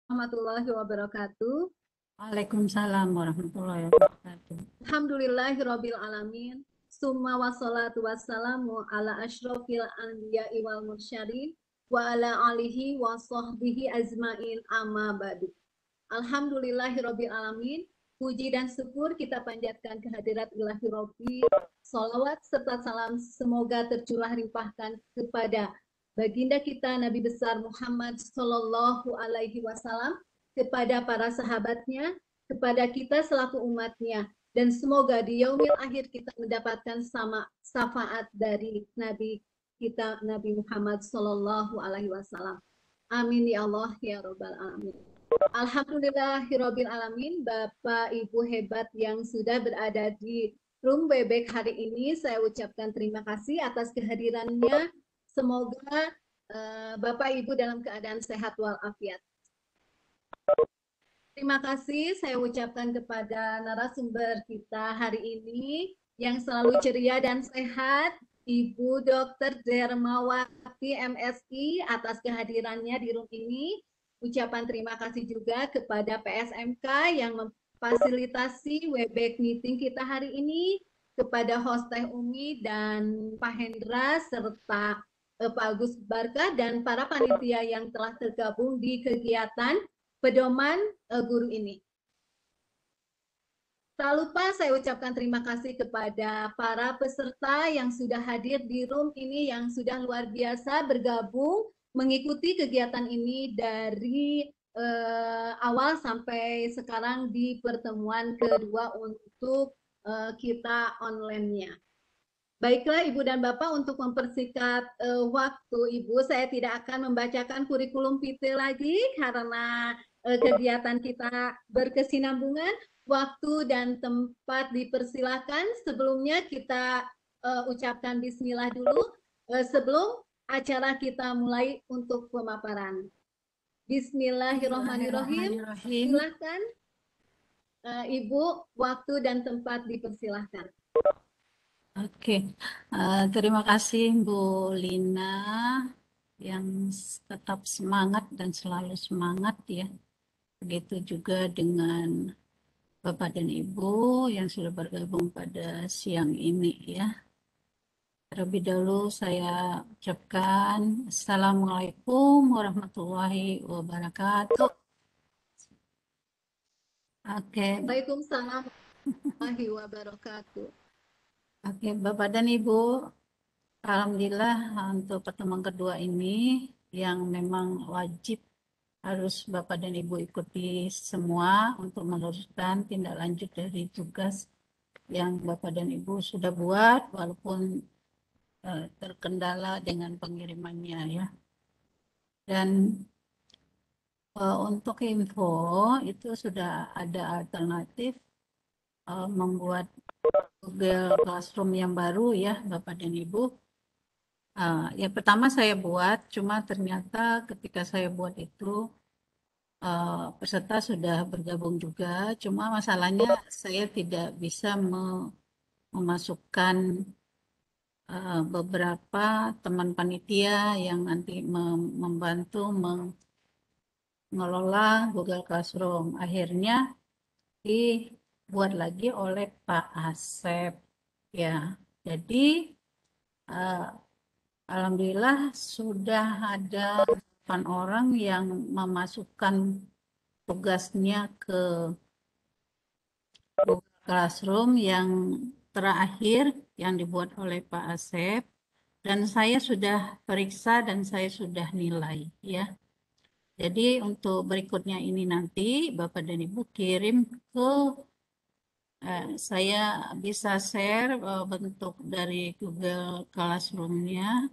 Warahmatullahi wabarakatuh. Waalaikumsalam warahmatullahi wabarakatuh. Alhamdulillahirabbil alamin. Summa wassalatu wassalamu ala asyrofil anbiya'i wal mursyadin wa ala alihi wa sahbihi azmain amma ba'du. Alhamdulillahirabbil alamin. Puji dan syukur kita panjatkan kehadirat ilahi Rabbi. Salawat serta salam semoga tercurah limpahkan kepada baginda kita Nabi besar Muhammad Sallallahu Alaihi Wasallam, kepada para sahabatnya, kepada kita selaku umatnya, dan semoga di yaumil akhir kita mendapatkan sama syafaat dari Nabi kita Nabi Muhammad Sallallahu Alaihi Wasallam. Amin ya Allah ya Robbal Alamin. Alhamdulillahirabbil alamin. Bapak Ibu hebat yang sudah berada di room bebek hari ini, saya ucapkan terima kasih atas kehadirannya. Semoga Bapak Ibu dalam keadaan sehat walafiat. Terima kasih saya ucapkan kepada narasumber kita hari ini yang selalu ceria dan sehat, Ibu Dr. Dermawati MSI, atas kehadirannya di room ini. Ucapan terima kasih juga kepada PSMK yang memfasilitasi Webex meeting kita hari ini, kepada host Teh Umi dan Pak Hendra serta Pak Agus Barka dan para panitia yang telah tergabung di kegiatan pedoman guru ini. Tak lupa saya ucapkan terima kasih kepada para peserta yang sudah hadir di room ini, yang sudah luar biasa bergabung mengikuti kegiatan ini dari awal sampai sekarang di pertemuan kedua untuk kita online-nya. Baiklah Ibu dan Bapak, untuk mempersingkat waktu Ibu, saya tidak akan membacakan kurikulum vitae lagi karena kegiatan kita berkesinambungan. Waktu dan tempat dipersilakan. Sebelumnya kita ucapkan bismillah dulu sebelum acara kita mulai untuk pemaparan. Bismillahirrahmanirrahim. Bismillahirrahmanirrahim. Silakan Ibu, waktu dan tempat dipersilahkan. Oke, terima kasih Bu Lina yang tetap semangat dan selalu semangat ya. Begitu juga dengan Bapak dan Ibu yang sudah bergabung pada siang ini ya. Terlebih dahulu saya ucapkan Assalamualaikum warahmatullahi wabarakatuh. Oke, Waalaikumsalam warahmatullahi wabarakatuh. Oke, Bapak dan Ibu, Alhamdulillah untuk pertemuan kedua ini yang memang wajib harus Bapak dan Ibu ikuti semua untuk meneruskan tindak lanjut dari tugas yang Bapak dan Ibu sudah buat walaupun terkendala dengan pengirimannya ya. Dan untuk info itu sudah ada alternatif membuat Google Classroom yang baru ya Bapak dan Ibu. Ya pertama saya buat, cuma ternyata ketika saya buat itu peserta sudah bergabung juga, cuma masalahnya saya tidak bisa memasukkan beberapa teman panitia yang nanti membantu mengelola Google Classroom. Akhirnya dibuat lagi oleh Pak Asep. Ya, jadi alhamdulillah sudah ada 8 orang yang memasukkan tugasnya ke Google Classroom yang terakhir yang dibuat oleh Pak Asep, dan saya sudah periksa dan saya sudah nilai ya. Jadi untuk berikutnya ini nanti Bapak dan Ibu kirim ke saya bisa share bentuk dari Google Classroom-nya.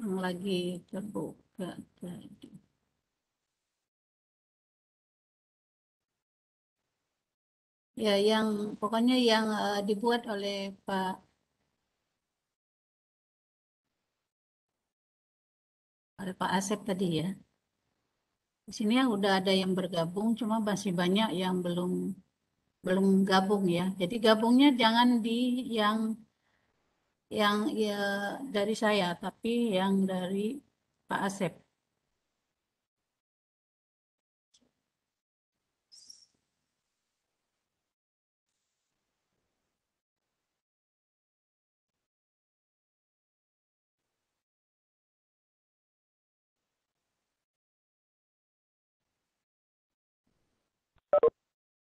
Yang lagi terbuka tadi. Ya, yang pokoknya yang dibuat oleh Pak Asep tadi ya. Di sini yang udah ada yang bergabung, cuma masih banyak yang belum gabung ya. Jadi gabungnya jangan di yang yang ya dari saya, tapi yang dari Pak Asep.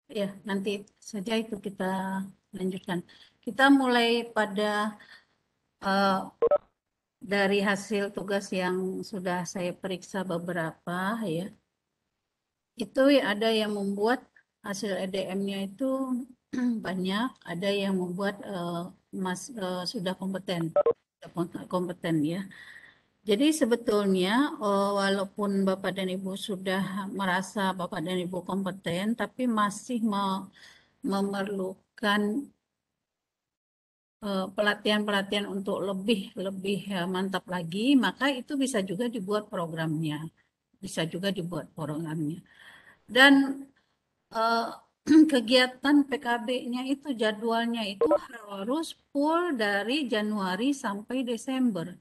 Ya, nanti saja itu kita lanjutkan. Kita mulai pada eh, dari hasil tugas yang sudah saya periksa beberapa ya. Itu ada yang membuat hasil EDM-nya itu banyak, ada yang membuat sudah kompeten ya. Jadi sebetulnya walaupun Bapak dan Ibu sudah merasa Bapak dan Ibu kompeten, tapi masih memerlukan pelatihan-pelatihan untuk lebih lebih mantap lagi, maka itu bisa juga dibuat programnya, bisa juga dibuat programnya. Dan eh, kegiatan PKB-nya itu jadwalnya itu harus full dari Januari sampai Desember.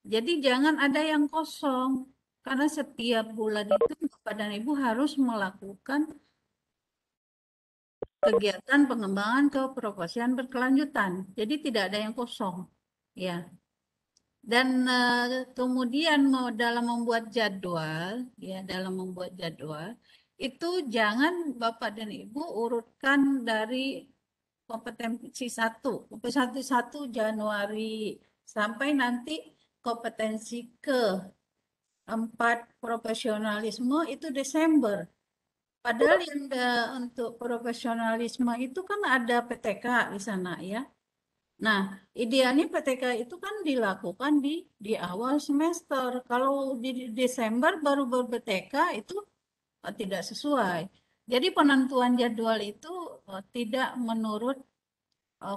Jadi jangan ada yang kosong, karena setiap bulan itu Bapak dan Ibu harus melakukan kegiatan pengembangan keprofesian berkelanjutan. Jadi tidak ada yang kosong. Ya. Dan kemudian dalam membuat jadwal, ya dalam membuat jadwal, itu jangan Bapak dan Ibu urutkan dari kompetensi kompetensi 1 Januari sampai nanti kompetensi ke-4 profesionalisme itu Desember. Padahal yang untuk profesionalisme itu kan ada PTK di sana ya. Nah, idealnya PTK itu kan dilakukan di awal semester. Kalau di Desember baru ber-PTK itu tidak sesuai. Jadi penentuan jadwal itu tidak menurut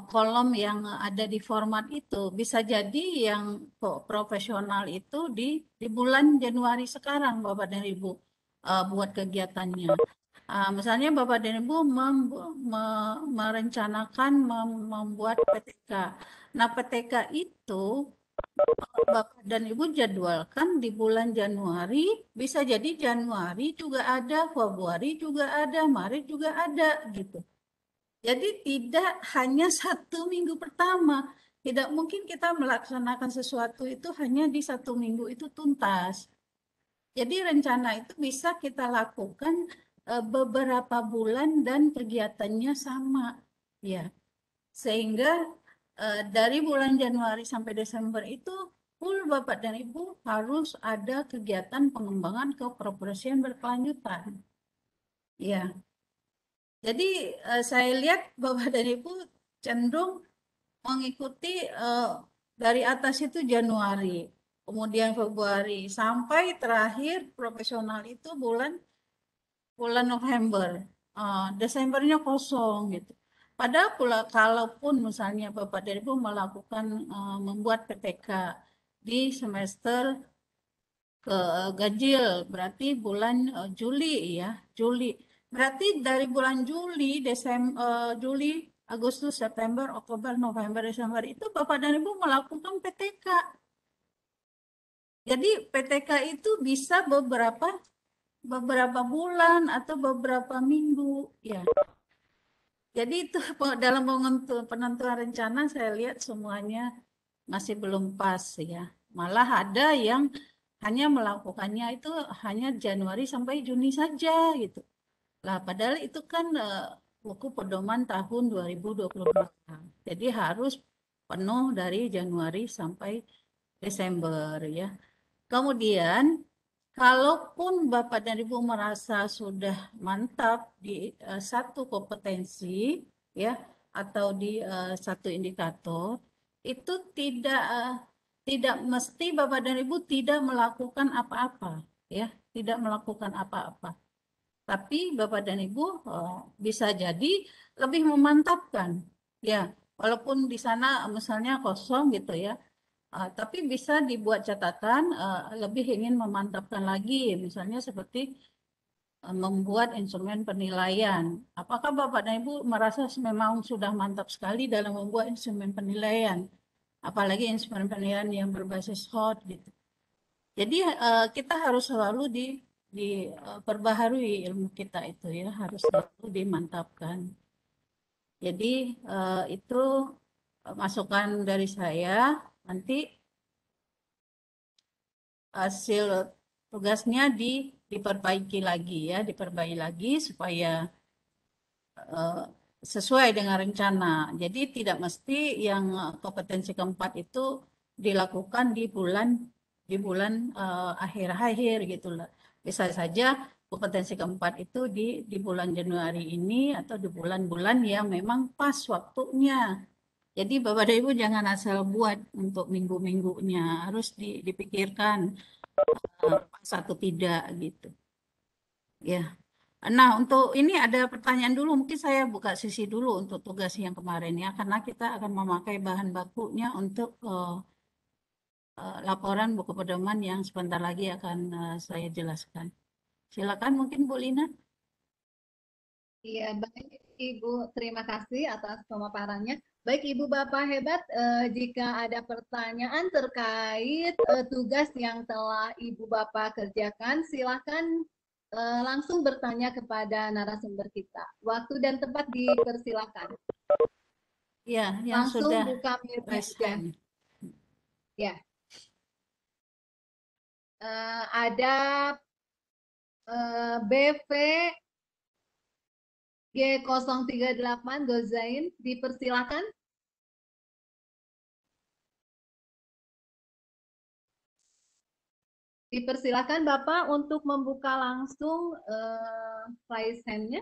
kolom yang ada di format itu. Bisa jadi yang profesional itu di bulan Januari sekarang, Bapak dan Ibu, buat kegiatannya. Misalnya Bapak dan Ibu merencanakan membuat PTK. Nah, PTK itu Bapak dan Ibu jadwalkan di bulan Januari, bisa jadi Januari juga ada, Februari juga ada, Maret juga ada gitu. Jadi tidak hanya 1 minggu pertama. Tidak mungkin kita melaksanakan sesuatu itu hanya di 1 minggu itu tuntas. Jadi rencana itu bisa kita lakukan beberapa bulan dan kegiatannya sama, ya. Sehingga dari bulan Januari sampai Desember itu full Bapak dan Ibu harus ada kegiatan pengembangan keprofesian berkelanjutan. Ya. Jadi saya lihat Bapak dan Ibu cenderung mengikuti dari atas itu Januari, kemudian Februari, sampai terakhir profesional itu bulan November. Desembernya kosong gitu. Padahal pula kalaupun misalnya Bapak dan Ibu melakukan membuat PTK di semester ke ganjil, berarti bulan Juli ya, Juli. Berarti dari bulan Juli, Juli, Agustus, September, Oktober, November, Desember itu Bapak dan Ibu melakukan PTK. Jadi PTK itu bisa beberapa bulan atau beberapa minggu ya. Jadi itu dalam penentuan rencana saya lihat semuanya masih belum pas ya. Malah ada yang hanya melakukannya itu hanya Januari sampai Juni saja gitu. Lah padahal itu kan buku pedoman tahun 2022. Jadi harus penuh dari Januari sampai Desember ya. Kemudian kalaupun Bapak dan Ibu merasa sudah mantap di satu kompetensi ya atau di satu indikator, itu tidak mesti Bapak dan Ibu tidak melakukan apa-apa ya, tidak melakukan apa-apa. Tapi Bapak dan Ibu bisa jadi lebih memantapkan ya, walaupun di sana misalnya kosong gitu ya. Tapi bisa dibuat catatan lebih ingin memantapkan lagi, misalnya seperti membuat instrumen penilaian. Apakah Bapak dan Ibu merasa memang sudah mantap sekali dalam membuat instrumen penilaian? apalagi instrumen penilaian yang berbasis HOT gitu. Jadi kita harus selalu diperbaharui ilmu kita itu ya, harus selalu dimantapkan. Jadi itu masukan dari saya. Nanti hasil tugasnya diperbaiki lagi ya, diperbaiki lagi supaya sesuai dengan rencana. Jadi tidak mesti yang kompetensi keempat itu dilakukan di bulan akhir-akhir gitu lah. Bisa saja kompetensi keempat itu di bulan Januari ini atau di bulan-bulan yang memang pas waktunya. Jadi Bapak dan Ibu jangan asal buat untuk minggu-minggunya, harus dipikirkan pas atau tidak gitu. Ya. Nah, untuk ini ada pertanyaan dulu. Mungkin saya buka sesi dulu untuk tugas yang kemarin ya, karena kita akan memakai bahan bakunya untuk laporan buku pedoman yang sebentar lagi akan saya jelaskan. Silakan mungkin Bu Lina. Iya, baik Ibu, terima kasih atas pemaparannya. Baik Ibu Bapak hebat, jika ada pertanyaan terkait tugas yang telah Ibu Bapak kerjakan, silakan langsung bertanya kepada narasumber kita. Waktu dan tempat dipersilakan. Ya, yang Langsung sudah buka mute-nya raise aja. hand. Ya. Ada BV G038 Gozain, dipersilakan. Dipersilakan Bapak untuk membuka langsung raise hand-nya.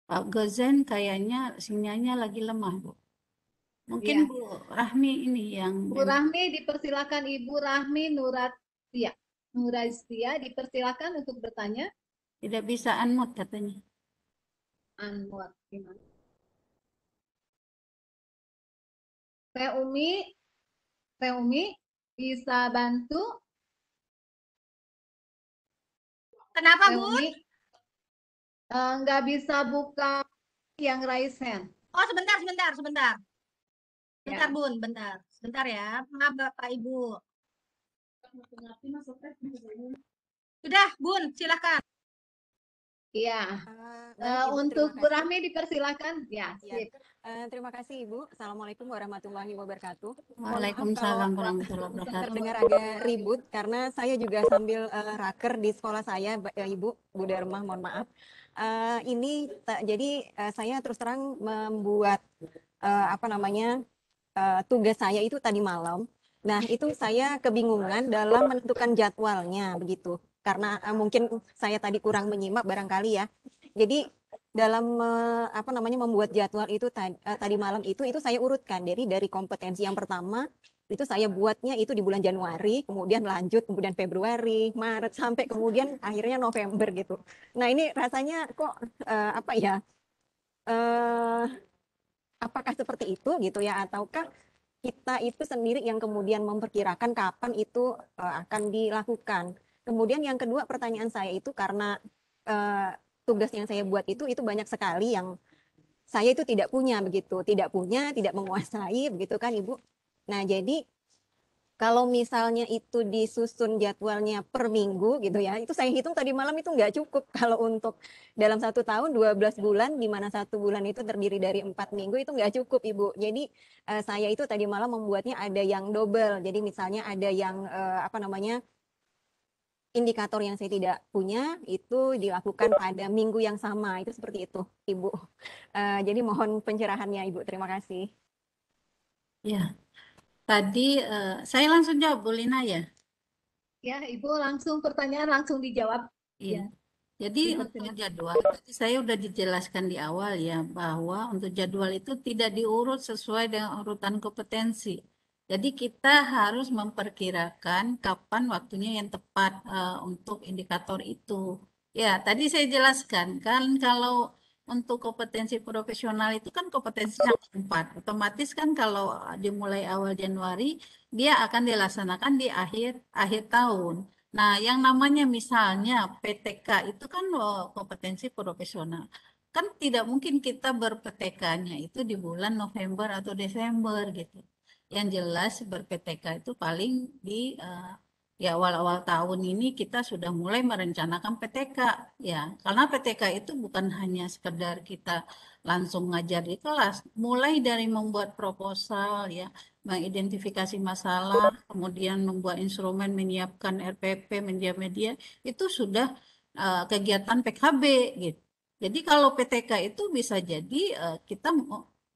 Pak Gozen kayaknya sinyalnya lagi lemah, Bu. Mungkin Iya. Bu Rahmi ini yang Bu Rahmi, dipersilakan Ibu Rahmi Nuratia. Nuraistia, dipersilakan untuk bertanya. tidak bisa unmute katanya. Anwar, gimana? Teh Umi, bisa bantu? Kenapa, Teh Bu? Umi, nggak bisa buka yang raise hand. Oh, sebentar. Bentar, Ya. Bun, bentar. Sebentar ya. Maaf, Bapak, Ibu. Sudah, Bun, silakan. Iya. Baik, Ibu, Untuk terima Bu kasih. Rahmi dipersilakan. Ya, Ya, sip. terima kasih Ibu. Assalamualaikum warahmatullahi wabarakatuh. Waalaikumsalam warahmatullahi wabarakatuh. Terdengar agak ribut karena saya juga sambil raker di sekolah saya, Ibu, Bu Dharma, mohon maaf. Jadi saya terus terang membuat tugas saya itu tadi malam. Nah, itu saya kebingungan dalam menentukan jadwalnya begitu. Karena mungkin saya tadi kurang menyimak barangkali ya. Jadi dalam membuat jadwal itu tadi malam itu saya urutkan dari kompetensi yang pertama itu saya buatnya itu di bulan Januari, kemudian lanjut kemudian Februari, Maret sampai kemudian akhirnya November gitu. Nah, ini rasanya kok apakah seperti itu gitu ya, ataukah kita itu sendiri yang kemudian memperkirakan kapan itu akan dilakukan. Kemudian yang kedua pertanyaan saya itu karena tugas yang saya buat itu banyak sekali yang saya itu tidak punya begitu, tidak menguasai begitu kan Ibu. Nah, jadi kalau misalnya itu disusun jadwalnya per minggu gitu ya, itu saya hitung tadi malam itu nggak cukup. Kalau untuk dalam 1 tahun 12 bulan, di mana 1 bulan itu terdiri dari 4 minggu, itu nggak cukup Ibu. Jadi saya itu tadi malam membuatnya ada yang double. Jadi misalnya ada yang indikator yang saya tidak punya itu dilakukan pada minggu yang sama. Itu seperti itu Ibu. Jadi mohon pencerahannya Ibu. Terima kasih. Ya. Tadi saya langsung jawab, Bu Lina ya. Ya, Ibu langsung pertanyaan langsung dijawab. Iya. Ya. Jadi untuk jadwal, tadi saya sudah dijelaskan di awal ya, bahwa untuk jadwal itu tidak diurut sesuai dengan urutan kompetensi. Jadi kita harus memperkirakan kapan waktunya yang tepat untuk indikator itu. Ya, tadi saya jelaskan kan kalau untuk kompetensi profesional itu kan kompetensi yang keempat. Otomatis kan kalau dimulai awal Januari, dia akan dilaksanakan di akhir tahun. Nah, yang namanya misalnya PTK itu kan kompetensi profesional. kan tidak mungkin kita ber-PTK-nya itu di bulan November atau Desember gitu. Yang jelas ber-PTK itu paling di ya awal-awal tahun ini kita sudah mulai merencanakan PTK ya. Karena PTK itu bukan hanya sekedar kita langsung ngajar di kelas, mulai dari membuat proposal ya, mengidentifikasi masalah, kemudian membuat instrumen, menyiapkan RPP, media-media, itu sudah kegiatan PKB gitu. Jadi kalau PTK itu bisa jadi kita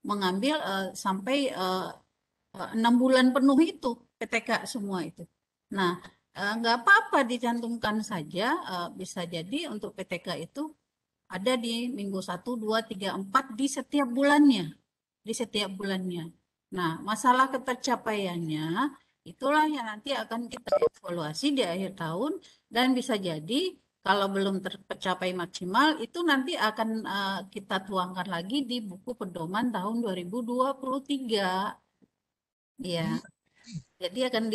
mengambil sampai 6 bulan penuh itu PTK semua itu. Nah, nggak apa-apa dicantumkan saja, bisa jadi untuk PTK itu ada di minggu 1, 2, 3, 4 di setiap bulannya. Di setiap bulannya. Nah, masalah ketercapaiannya itulah yang nanti akan kita evaluasi di akhir tahun dan bisa jadi kalau belum tercapai maksimal itu nanti akan kita tuangkan lagi di buku pedoman tahun 2023. Ya, jadi akan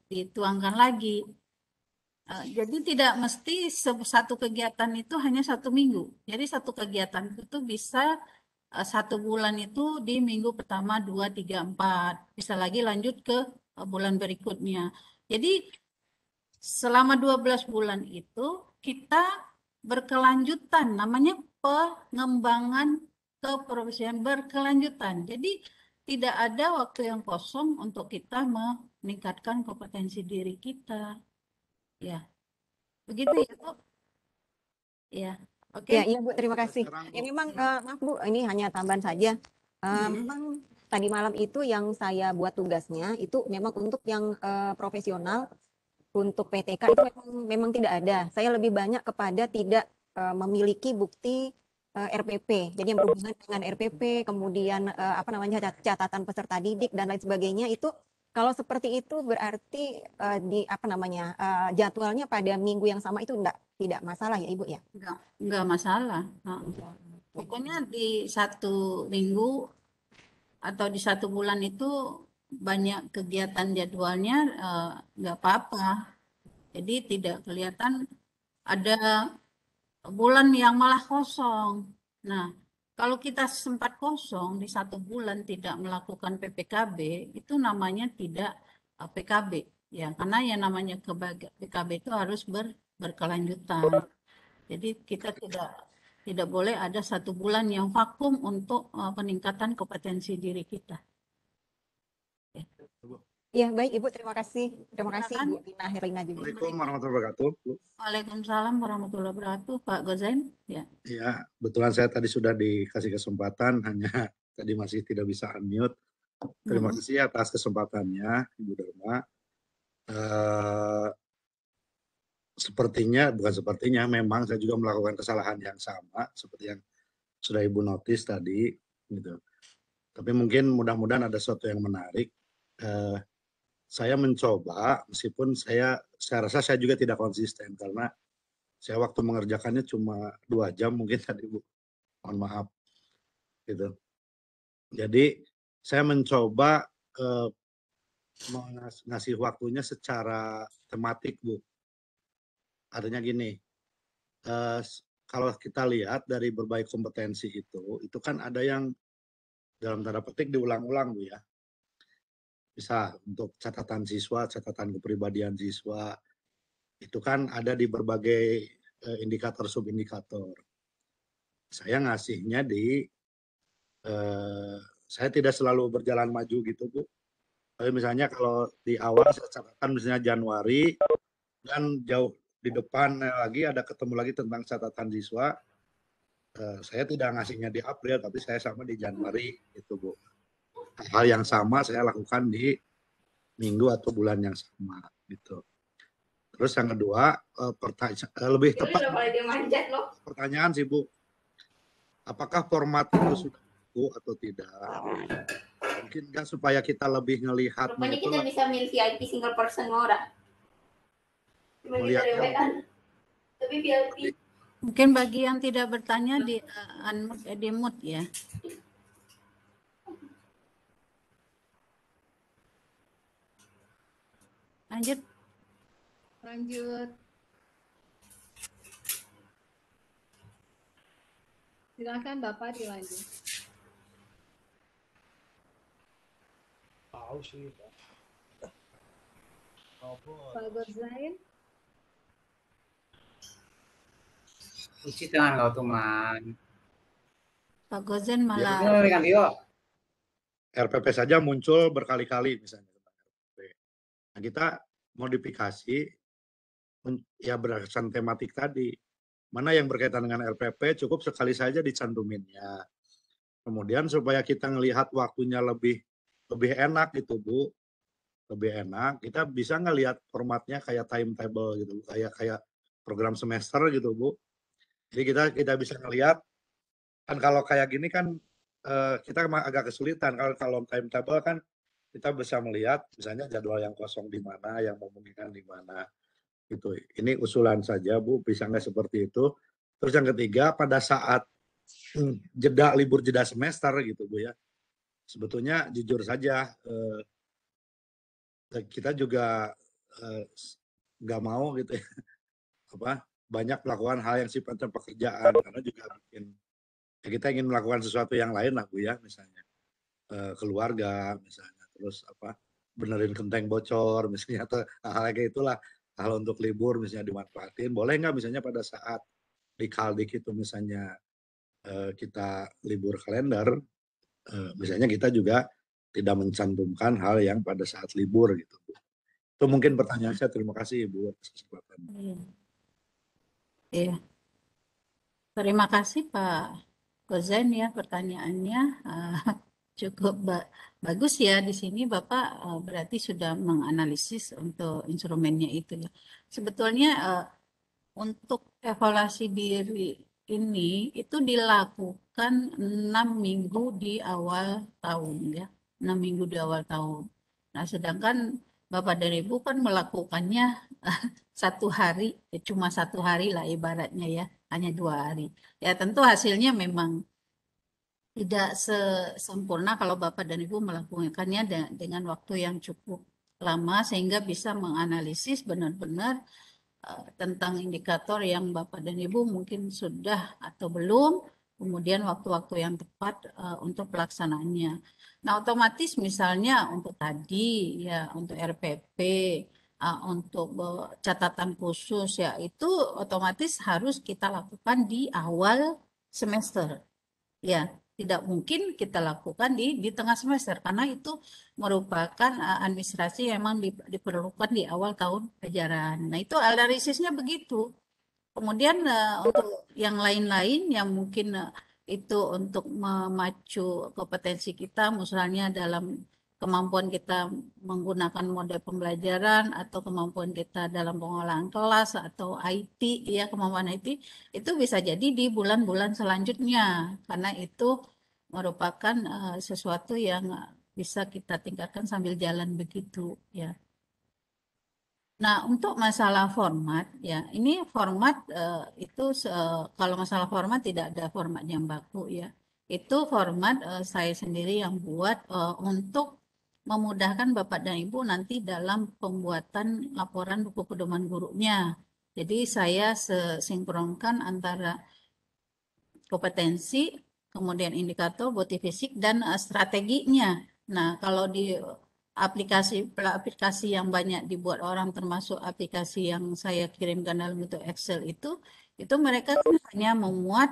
dituangkan lagi. Jadi tidak mesti satu kegiatan itu hanya 1 minggu. Jadi satu kegiatan itu bisa 1 bulan itu di minggu pertama, 2, 3, 4. Bisa lagi lanjut ke bulan berikutnya. Jadi selama 12 bulan itu kita berkelanjutan, namanya pengembangan keprofesian berkelanjutan. Jadi tidak ada waktu yang kosong untuk kita meningkatkan kompetensi diri kita. Ya, begitu ya, Bu. Ya, oke. Ya, iya Bu, terima kasih. Sekarang, Ya Bu. memang maaf Bu, ini hanya tambahan saja. Memang tadi malam itu yang saya buat tugasnya itu memang untuk yang profesional, untuk PTK itu memang tidak ada. Saya lebih banyak kepada tidak memiliki bukti RPP. Jadi yang berhubungan dengan RPP, kemudian apa namanya catatan peserta didik dan lain sebagainya itu kalau seperti itu berarti di apa namanya jadwalnya pada minggu yang sama itu tidak masalah ya Ibu ya. Enggak masalah. Nah, pokoknya di 1 minggu atau di 1 bulan itu banyak kegiatan jadwalnya, enggak apa-apa. Jadi tidak kelihatan ada bulan yang malah kosong. Nah, kalau kita sempat kosong di 1 bulan tidak melakukan PPKB, itu namanya tidak PKB. Ya, karena yang namanya PKB itu harus berkelanjutan. Jadi kita tidak boleh ada 1 bulan yang vakum untuk peningkatan kompetensi diri kita. Ya, baik Ibu, terima kasih. Terima kasih Silakan. Bu Tina Herlina juga. Assalamualaikum warahmatullahi wabarakatuh, Bu. Waalaikumsalam warahmatullahi wabarakatuh, Pak Gozain. Ya. Ya, kebetulan saya tadi sudah dikasih kesempatan, hanya tadi masih tidak bisa unmute. Terima kasih atas kesempatannya, Ibu Dharma. Sepertinya memang saya juga melakukan kesalahan yang sama seperti yang sudah Ibu notice tadi, gitu. Tapi mungkin mudah-mudahan ada sesuatu yang menarik. Saya mencoba, meskipun saya rasa saya juga tidak konsisten karena saya waktu mengerjakannya cuma 2 jam mungkin tadi Bu, mohon maaf, gitu. Jadi saya mencoba ngasih waktunya secara tematik Bu. Artinya gini, kalau kita lihat dari berbagai kompetensi itu kan ada yang dalam tanda petik diulang-ulang Bu ya. Bisa untuk catatan siswa, catatan kepribadian siswa, itu kan ada di berbagai indikator subindikator. Saya ngasihnya saya tidak selalu berjalan maju gitu Bu. Tapi misalnya kalau di awal saya catatan misalnya Januari dan jauh di depan lagi ada ketemu lagi tentang catatan siswa, saya tidak ngasihnya di April tapi saya sama di Januari gitu Bu. Hal yang sama saya lakukan di minggu atau bulan yang sama gitu. Terus yang kedua, lebih tepat pertanyaan sih Bu, apakah format itu sudah cukup atau tidak? Mungkin kan supaya kita lebih ngelihat. Rupanya kita bisa milih VIP single person ora. Melihatnya. Tapi VIP. Mungkin bagi yang tidak bertanya di mute ya. Lanjut. Silakan Bapak dilanjut. Tahu sih. Pak Gozain. Uci dengan kau teman. Pak Gozen Ya, malah Ini kan Dio. RPP saja muncul berkali-kali misalnya tentang RPP. Nah, kita modifikasi ya berdasarkan tematik tadi. Mana yang berkaitan dengan RPP cukup sekali saja dicantuminnya. Kemudian supaya kita ngelihat waktunya lebih enak gitu Bu, lebih enak. Kita bisa ngelihat formatnya kayak timetable gitu, kayak program semester gitu Bu. Jadi kita bisa ngelihat kan kalau kayak gini kan kita agak kesulitan kalau timetable kan kita bisa melihat misalnya jadwal yang kosong di mana, yang memungkinkan di mana gitu. Ini usulan saja Bu, bisa nggak seperti itu? Terus yang ketiga pada saat libur jeda semester gitu Bu ya. Sebetulnya jujur saja kita juga nggak mau gitu ya banyak melakukan hal yang sifatnya pekerjaan karena juga bikin ya kita ingin melakukan sesuatu yang lain lah Bu ya, misalnya keluarga misalnya, terus benerin genteng bocor misalnya, atau hal kayak itulah, hal untuk libur misalnya dimanfaatin. Boleh nggak misalnya pada saat di Kaldik itu misalnya kita libur kalender, misalnya kita juga tidak mencantumkan hal yang pada saat libur gitu Bu. Itu mungkin pertanyaan saya. Terima kasih Ibu atas kesempatan. Iya. Terima kasih Pak Gozen ya, pertanyaannya cukup bagus ya. Di sini Bapak berarti sudah menganalisis untuk instrumennya itu ya. Sebetulnya untuk evaluasi diri ini itu dilakukan 6 minggu di awal tahun ya. 6 minggu di awal tahun. Nah, sedangkan Bapak dan Ibu kan melakukannya 1 hari, ya cuma 1 hari lah ibaratnya ya, hanya 2 hari. Ya tentu hasilnya memang tidak sempurna kalau Bapak dan Ibu melakukannya dengan waktu yang cukup lama sehingga bisa menganalisis benar-benar tentang indikator yang Bapak dan Ibu mungkin sudah atau belum, kemudian waktu-waktu yang tepat untuk pelaksanaannya. Nah, otomatis misalnya untuk tadi ya, untuk RPP, untuk catatan khusus ya, itu otomatis harus kita lakukan di awal semester. Ya, tidak mungkin kita lakukan di tengah semester karena itu merupakan administrasi yang memang diperlukan di awal tahun ajaran. Nah, itu analisisnya begitu. Kemudian untuk yang lain-lain yang mungkin itu untuk memacu kompetensi kita, misalnya dalam kemampuan kita menggunakan model pembelajaran atau kemampuan kita dalam pengolahan kelas atau IT ya, kemampuan IT itu bisa jadi di bulan-bulan selanjutnya karena itu merupakan sesuatu yang bisa kita tingkatkan sambil jalan begitu ya. Nah, untuk masalah format ya, ini format itu kalau masalah format tidak ada format yang baku ya. Itu format saya sendiri yang buat untuk memudahkan Bapak dan Ibu nanti dalam pembuatan laporan buku pedoman gurunya. Jadi saya sinkronkan antara kompetensi, kemudian indikator, bukti fisik, dan strateginya. Nah, kalau di aplikasi yang banyak dibuat orang, termasuk aplikasi yang saya kirimkan dalam bentuk Excel itu mereka hanya memuat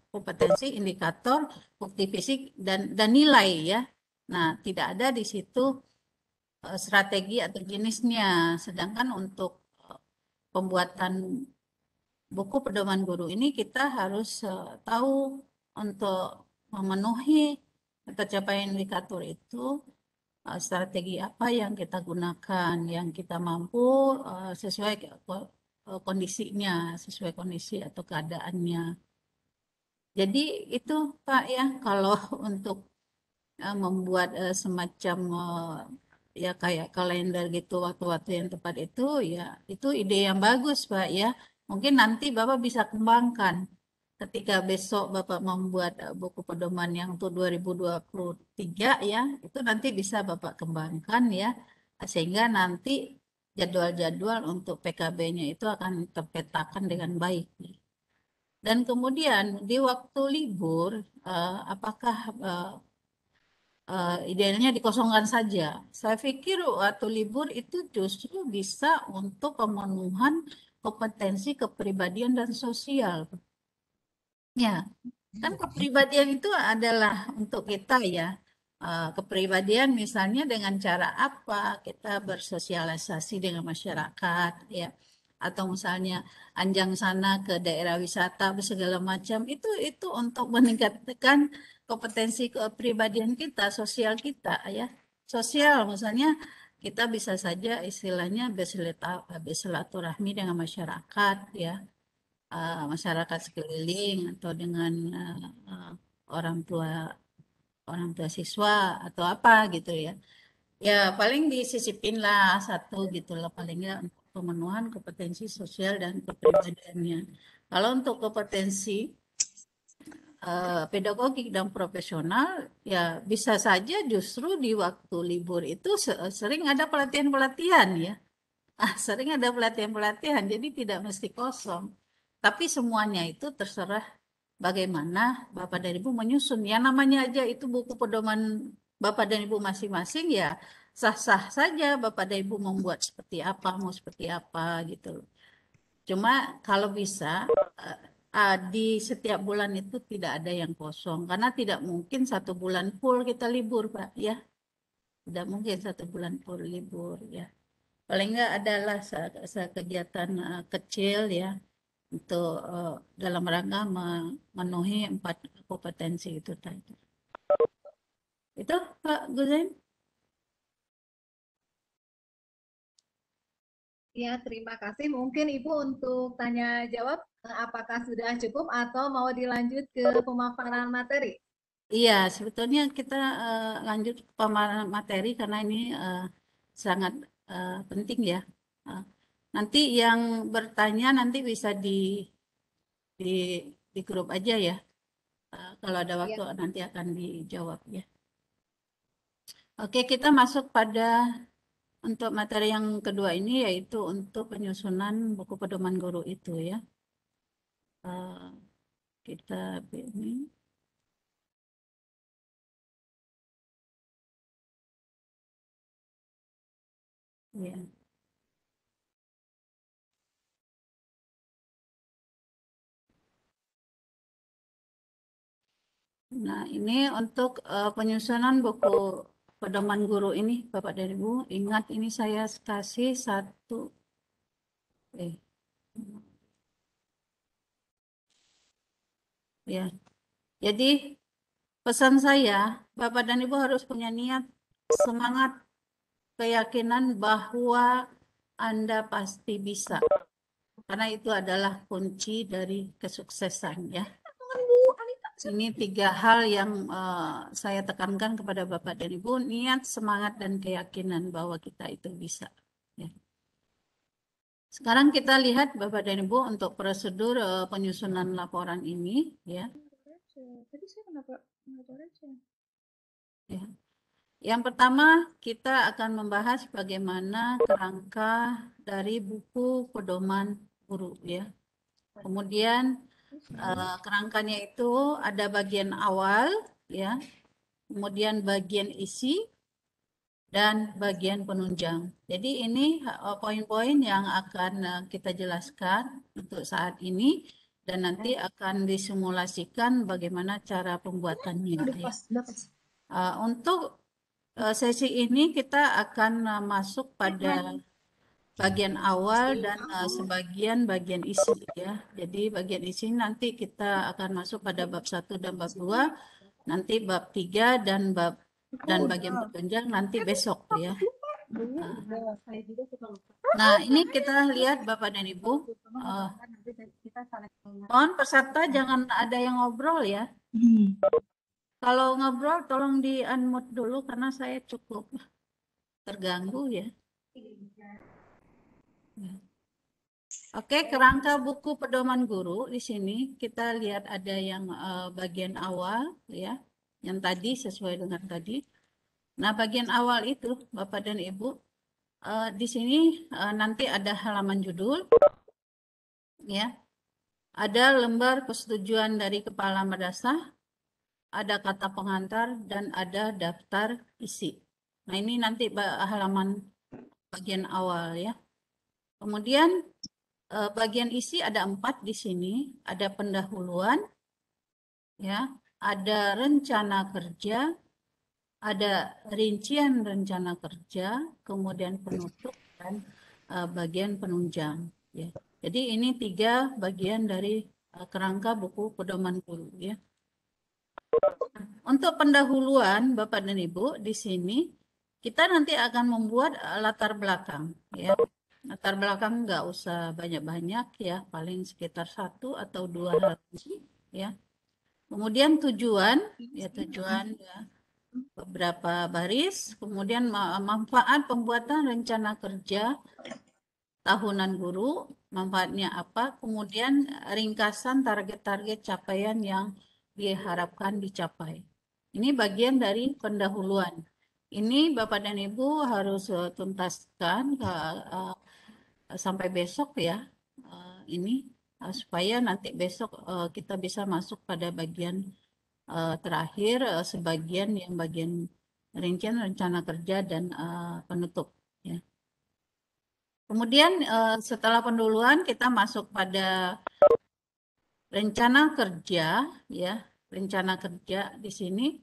kompetensi, indikator, bukti fisik, dan nilai ya. Nah, tidak ada di situ strategi atau jenisnya. Sedangkan untuk pembuatan buku pedoman guru ini kita harus tahu untuk memenuhi tercapaian indikator itu strategi apa yang kita gunakan, yang kita mampu sesuai kondisinya, sesuai kondisi atau keadaannya. Jadi itu Pak ya, kalau untuk membuat semacam ya kayak kalender gitu waktu-waktu yang tepat itu ya itu ide yang bagus Pak ya. Mungkin nanti Bapak bisa kembangkan ketika besok Bapak membuat buku pedoman yang untuk 2023 ya, itu nanti bisa Bapak kembangkan ya, sehingga nanti jadwal-jadwal untuk PKB-nya itu akan terpetakan dengan baik. Dan kemudian di waktu libur, apakah idealnya dikosongkan saja? Saya pikir waktu libur itu justru bisa untuk pemenuhan kompetensi kepribadian dan sosial. Ya, kan kepribadian itu adalah untuk kita ya. Kepribadian misalnya dengan cara apa kita bersosialisasi dengan masyarakat ya, atau misalnya anjang sana ke daerah wisata segala macam itu untuk meningkatkan kompetensi kepribadian kita, sosial kita ya. Sosial misalnya kita bisa saja istilahnya bersilaturahmi dengan masyarakat ya, masyarakat sekeliling atau dengan orang tua siswa atau apa gitu ya. Ya paling disisipin lah satu gitu lah paling nggak untuk pemenuhan kompetensi sosial dan kepribadiannya. Kalau untuk kompetensi pedagogik dan profesional ya bisa saja justru di waktu libur itu sering ada pelatihan-pelatihan ya. Sering ada pelatihan-pelatihan jadi tidak mesti kosong. Tapi semuanya itu terserah bagaimana Bapak dan Ibu menyusun. Ya namanya aja itu buku pedoman Bapak dan Ibu masing-masing ya sah-sah saja Bapak dan Ibu membuat seperti apa, mau seperti apa gitu. Cuma kalau bisa di setiap bulan itu tidak ada yang kosong karena tidak mungkin satu bulan full kita libur Pak ya. Tidak mungkin satu bulan full libur ya. Paling enggak adalah kegiatan kecil ya untuk dalam rangka memenuhi 4 kompetensi itu tadi. Itu Pak Guzain. Ya, terima kasih. Mungkin Ibu untuk tanya jawab apakah sudah cukup atau mau dilanjut ke pemaparan materi? Iya, sebetulnya kita lanjut ke pemaparan materi karena ini sangat penting ya. Nanti yang bertanya nanti bisa di grup aja ya. Kalau ada waktu nanti akan dijawab ya. Oke, kita masuk pada untuk materi yang kedua ini yaitu untuk penyusunan buku pedoman guru itu ya. Kita ini. Ya. Nah, ini untuk penyusunan buku pedoman guru ini, Bapak dan Ibu. Ingat ini saya kasih satu. Ya. Jadi pesan saya, Bapak dan Ibu harus punya niat, semangat, keyakinan bahwa Anda pasti bisa. Karena itu adalah kunci dari kesuksesan ya. Ini 3 hal yang saya tekankan kepada Bapak dan Ibu, niat, semangat, dan keyakinan bahwa kita itu bisa. Ya. Sekarang kita lihat Bapak dan Ibu untuk prosedur penyusunan laporan ini. Ya. Ya. Yang pertama kita akan membahas bagaimana kerangka dari buku pedoman guru. Ya. Kemudian kerangkanya itu ada bagian awal ya, kemudian bagian isi dan bagian penunjang. Jadi ini poin-poin yang akan kita jelaskan untuk saat ini dan nanti akan disimulasikan bagaimana cara pembuatannya. Ya. Untuk sesi ini kita akan masuk pada bagian awal dan sebagian bagian isi ya. Jadi bagian isi nanti kita akan masuk pada bab 1 dan bab 2, nanti bab 3 dan bagian penunjang nanti besok ya. Nah, ini kita lihat Bapak dan Ibu. Mohon peserta jangan ada yang ngobrol ya. Kalau ngobrol tolong di unmute dulu karena saya cukup terganggu ya. Oke, kerangka buku pedoman guru di sini kita lihat ada yang bagian awal ya, yang tadi sesuai dengan tadi. Nah, bagian awal itu Bapak dan Ibu di sini nanti ada halaman judul ya. ada lembar persetujuan dari kepala madrasah, ada kata pengantar, dan ada daftar isi. Nah, ini nanti halaman bagian awal ya. Kemudian bagian isi ada 4 di sini, ada pendahuluan, ya, ada rencana kerja, ada rincian rencana kerja, kemudian penutup dan bagian penunjang. Ya. Jadi ini 3 bagian dari kerangka buku pedoman guru. Ya. Untuk pendahuluan Bapak dan Ibu di sini kita nanti akan membuat latar belakang. Ya. Latar belakang nggak usah banyak-banyak ya, paling sekitar 1 atau 2 halaman. Ya. Kemudian tujuan ya, beberapa baris, kemudian manfaat pembuatan rencana kerja tahunan guru, manfaatnya apa, kemudian ringkasan target-target capaian yang diharapkan dicapai. Ini bagian dari pendahuluan. Ini Bapak dan Ibu harus tuntaskan sampai besok ya, ini supaya nanti besok kita bisa masuk pada bagian terakhir, sebagian yang bagian rincian rencana kerja dan penutup. Ya. Kemudian setelah pendahuluan kita masuk pada rencana kerja, ya, rencana kerja di sini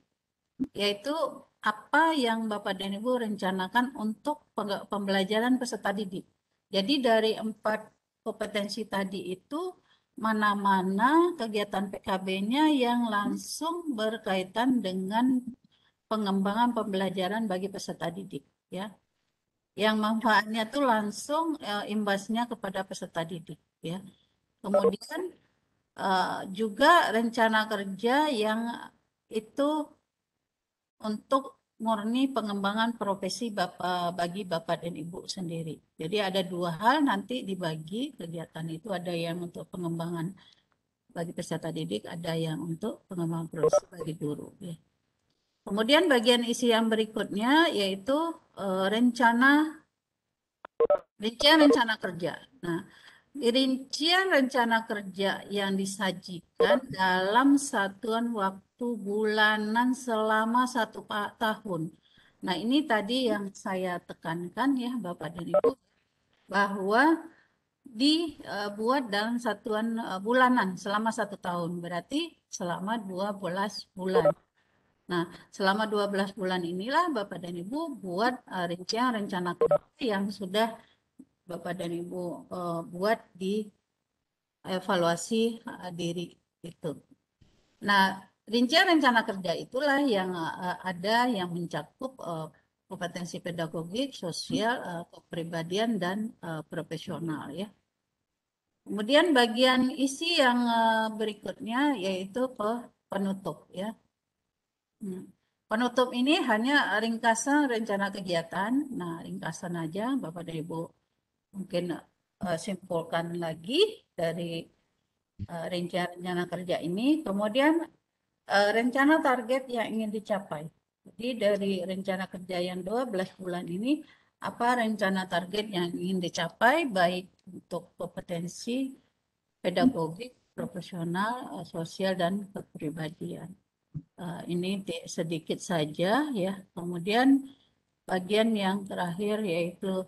yaitu apa yang Bapak dan Ibu rencanakan untuk pembelajaran peserta didik. Jadi dari 4 kompetensi tadi itu mana-mana kegiatan PKB-nya yang langsung berkaitan dengan pengembangan pembelajaran bagi peserta didik, ya. Yang manfaatnya tuh langsung imbasnya kepada peserta didik, ya. Kemudian juga rencana kerja yang itu untuk murni pengembangan profesi bagi Bapak dan Ibu sendiri. Jadi ada 2 hal nanti dibagi kegiatan itu, ada yang untuk pengembangan bagi peserta didik, ada yang untuk pengembangan profesi bagi guru. Ya. Kemudian bagian isi yang berikutnya yaitu rincian rencana kerja. Nah, rincian rencana kerja yang disajikan dalam satuan waktu bulanan selama 1 tahun. Nah, ini tadi yang saya tekankan ya Bapak dan Ibu, bahwa dibuat dalam satuan bulanan selama 1 tahun, berarti selama 12 bulan. Nah, selama 12 bulan inilah Bapak dan Ibu buat rincian rencana kerja yang sudah Bapak dan Ibu buat di evaluasi diri itu. Nah, rincian rencana kerja itulah yang ada yang mencakup kompetensi pedagogik, sosial, kepribadian, dan profesional ya. Kemudian bagian isi yang berikutnya yaitu penutup ya. Penutup ini hanya ringkasan rencana kegiatan. Nah, ringkasan aja Bapak dan Ibu mungkin simpulkan lagi dari rincian rencana kerja ini. Kemudian rencana target yang ingin dicapai. Jadi dari rencana kerja yang 12 bulan ini, apa rencana target yang ingin dicapai baik untuk kompetensi pedagogik, profesional, sosial, dan kepribadian. Ini sedikit saja ya. Kemudian bagian yang terakhir yaitu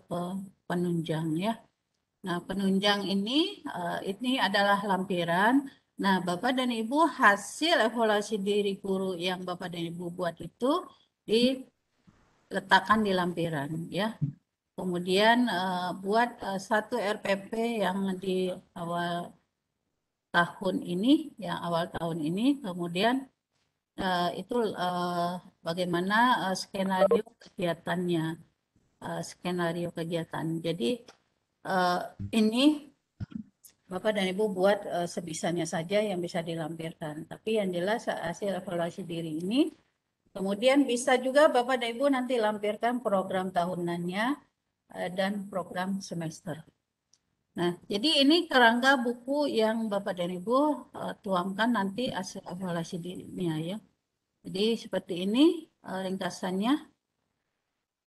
penunjang ya. Nah, penunjang ini adalah lampiran. Nah, Bapak dan Ibu hasil evaluasi diri guru yang Bapak dan Ibu buat itu diletakkan di lampiran ya. Kemudian buat 1 RPP yang di awal tahun ini, kemudian itu bagaimana skenario kegiatannya, skenario kegiatan. Jadi ini Bapak dan Ibu buat sebisanya saja yang bisa dilampirkan. Tapi yang jelas hasil evaluasi diri ini, kemudian bisa juga Bapak dan Ibu nanti lampirkan program tahunannya dan program semester. Nah, jadi ini kerangka buku yang Bapak dan Ibu tuangkan nanti hasil evaluasi dirinya ya. Jadi seperti ini ringkasannya.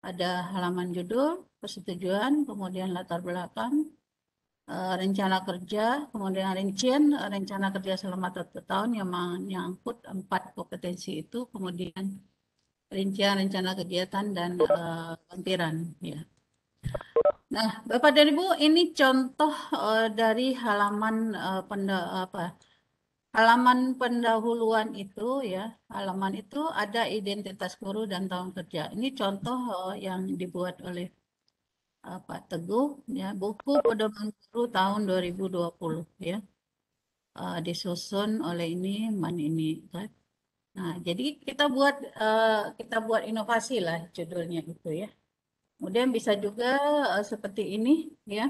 Ada halaman judul, persetujuan, kemudian latar belakang, rencana kerja, kemudian rincian rencana kerja selama 1 tahun yang menyangkut 4 kompetensi itu, kemudian rincian rencana kegiatan dan lampiran ya. Nah, Bapak dan Ibu, ini contoh dari halaman halaman pendahuluan itu ya. Halaman itu ada identitas guru dan tahun kerja. Ini contoh yang dibuat oleh Pak Teguh ya, buku pedoman guru tahun 2020 ya. Disusun oleh ini kan. Nah, jadi kita buat inovasi lah judulnya itu ya. Kemudian bisa juga seperti ini ya.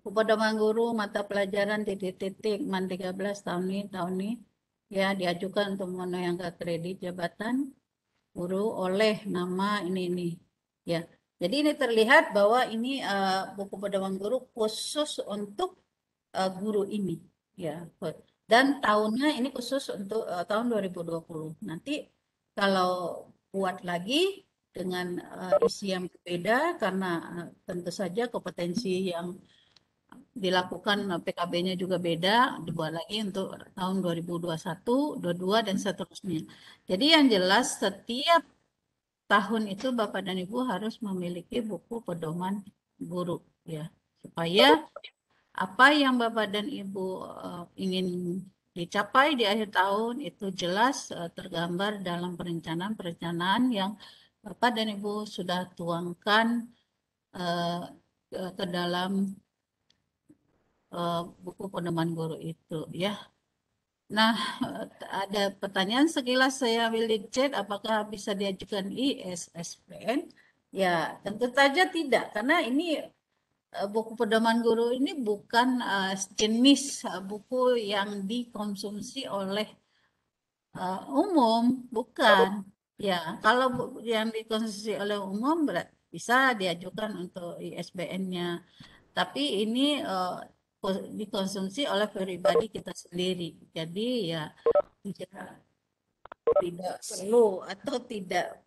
Pedoman guru mata pelajaran titik-titik MAN 13 tahun ini ya diajukan untuk memenuhi kredit jabatan guru oleh nama ini ya. Jadi ini terlihat bahwa ini buku pedoman guru khusus untuk guru ini ya. Dan tahunnya ini khusus untuk tahun 2020. Nanti kalau buat lagi dengan isi yang berbeda karena tentu saja kompetensi yang dilakukan PKB-nya juga beda, dibuat lagi untuk tahun 2021, 22 dan seterusnya. Jadi yang jelas setiap tahun itu Bapak dan Ibu harus memiliki buku pedoman guru ya, supaya apa yang Bapak dan Ibu ingin dicapai di akhir tahun itu jelas tergambar dalam perencanaan yang Bapak dan Ibu sudah tuangkan ke dalam buku pedoman guru itu ya. Nah, ada pertanyaan sekilas saya ambil di chat, apakah bisa diajukan ISSPN? Ya, tentu saja tidak, karena ini buku pedoman guru ini bukan jenis buku yang dikonsumsi oleh umum, bukan. Ya, kalau yang dikonsumsi oleh umum bisa diajukan untuk ISBN-nya. Tapi ini dikonsumsi oleh pribadi kita sendiri. Jadi ya tidak perlu atau tidak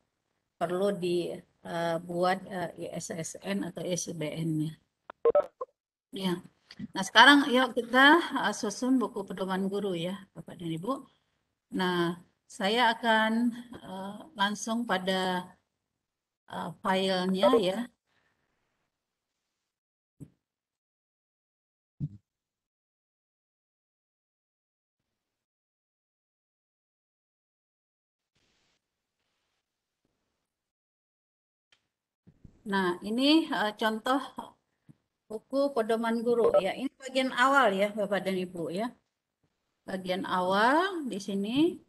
perlu dibuat ISSN atau ISBN-nya. Ya. Nah, sekarang yuk kita susun buku pedoman guru ya, Bapak dan Ibu. Nah, saya akan langsung pada filenya ya. Nah, ini contoh buku pedoman guru ya. Ini bagian awal ya, Bapak dan Ibu ya. Bagian awal di sini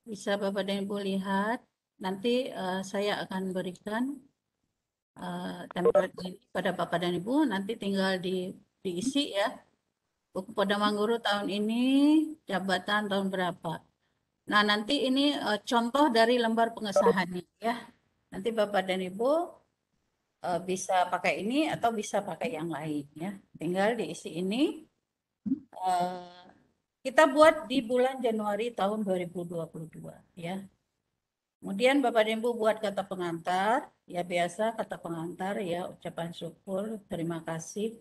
bisa Bapak dan Ibu lihat. Nanti saya akan berikan template ini pada Bapak dan Ibu. Nanti tinggal diisi ya. Buku pedoman guru tahun ini, jabatan tahun berapa. Nah, nanti ini contoh dari lembar pengesahannya ya. Nanti Bapak dan Ibu bisa pakai ini atau bisa pakai yang lain ya. Tinggal diisi ini. Kita buat di bulan Januari tahun 2022 ya. Kemudian Bapak dan Ibu buat kata pengantar, ya biasa kata pengantar ya, ucapan syukur, terima kasih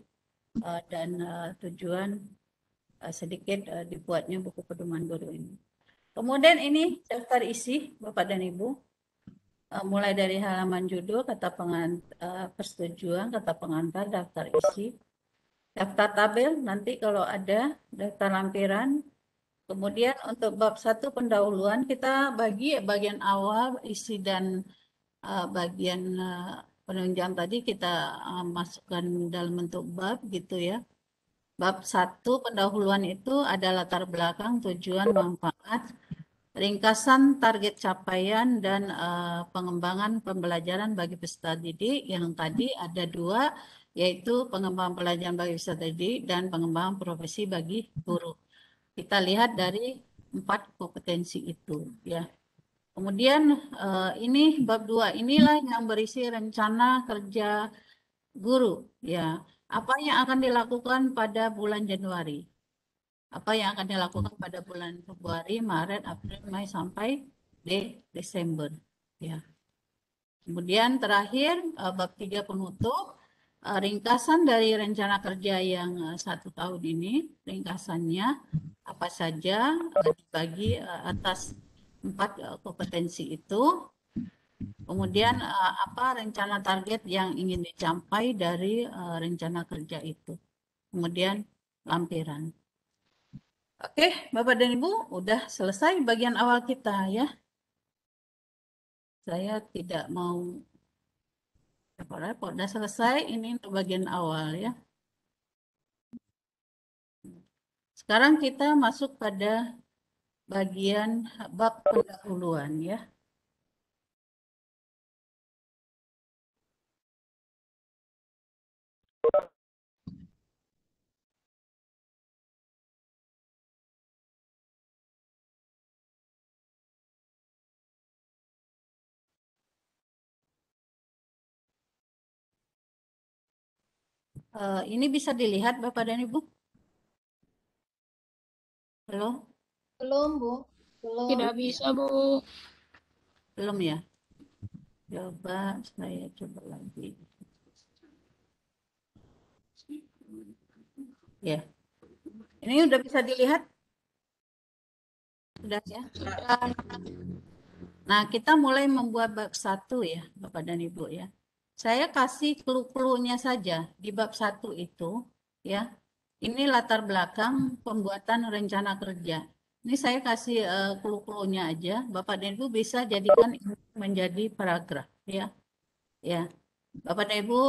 dan tujuan sedikit dibuatnya buku pedoman guru ini. Kemudian ini daftar isi Bapak dan Ibu. Mulai dari halaman judul, kata pengantar, persetujuan, kata pengantar, daftar isi, daftar tabel, nanti kalau ada daftar lampiran. Kemudian untuk bab 1 pendahuluan kita bagi bagian awal isi dan bagian penunjang tadi kita masukkan dalam bentuk bab gitu ya. Bab 1 pendahuluan itu ada latar belakang, tujuan, manfaat, ringkasan target capaian dan pengembangan pembelajaran bagi peserta didik. Yang tadi ada 2, yaitu pengembangan pelajaran bagi peserta didik dan pengembangan profesi bagi guru. Kita lihat dari 4 kompetensi itu ya. Kemudian ini bab 2 inilah yang berisi rencana kerja guru ya. Apa yang akan dilakukan pada bulan Januari? Apa yang akan dilakukan pada bulan Februari, Maret, April, Mei sampai Desember ya. Kemudian terakhir bab 3 penutup ringkasan dari rencana kerja yang 1 tahun ini, ringkasannya apa saja dibagi atas 4 kompetensi itu. Kemudian apa rencana target yang ingin dicapai dari rencana kerja itu. Kemudian lampiran. Oke, Bapak dan Ibu, udah selesai bagian awal kita ya. Saya tidak mau repot-repot, udah selesai ini untuk bagian awal ya. Sekarang kita masuk pada bagian bab pendahuluan ya. Ini bisa dilihat Bapak dan Ibu? Halo? Belum, Bu. Belum. Tidak bisa, Bu. Belum ya? Coba saya coba lagi. Ya. Ini udah bisa dilihat? Sudah ya? Nah, kita mulai membuat bab 1 ya, Bapak dan Ibu ya. Saya kasih clue-cluenya saja di bab 1 itu ya. Ini latar belakang pembuatan rencana kerja. Ini saya kasih clue-cluenya aja. Bapak dan Ibu bisa jadikan ini menjadi paragraf ya. Ya. Bapak dan Ibu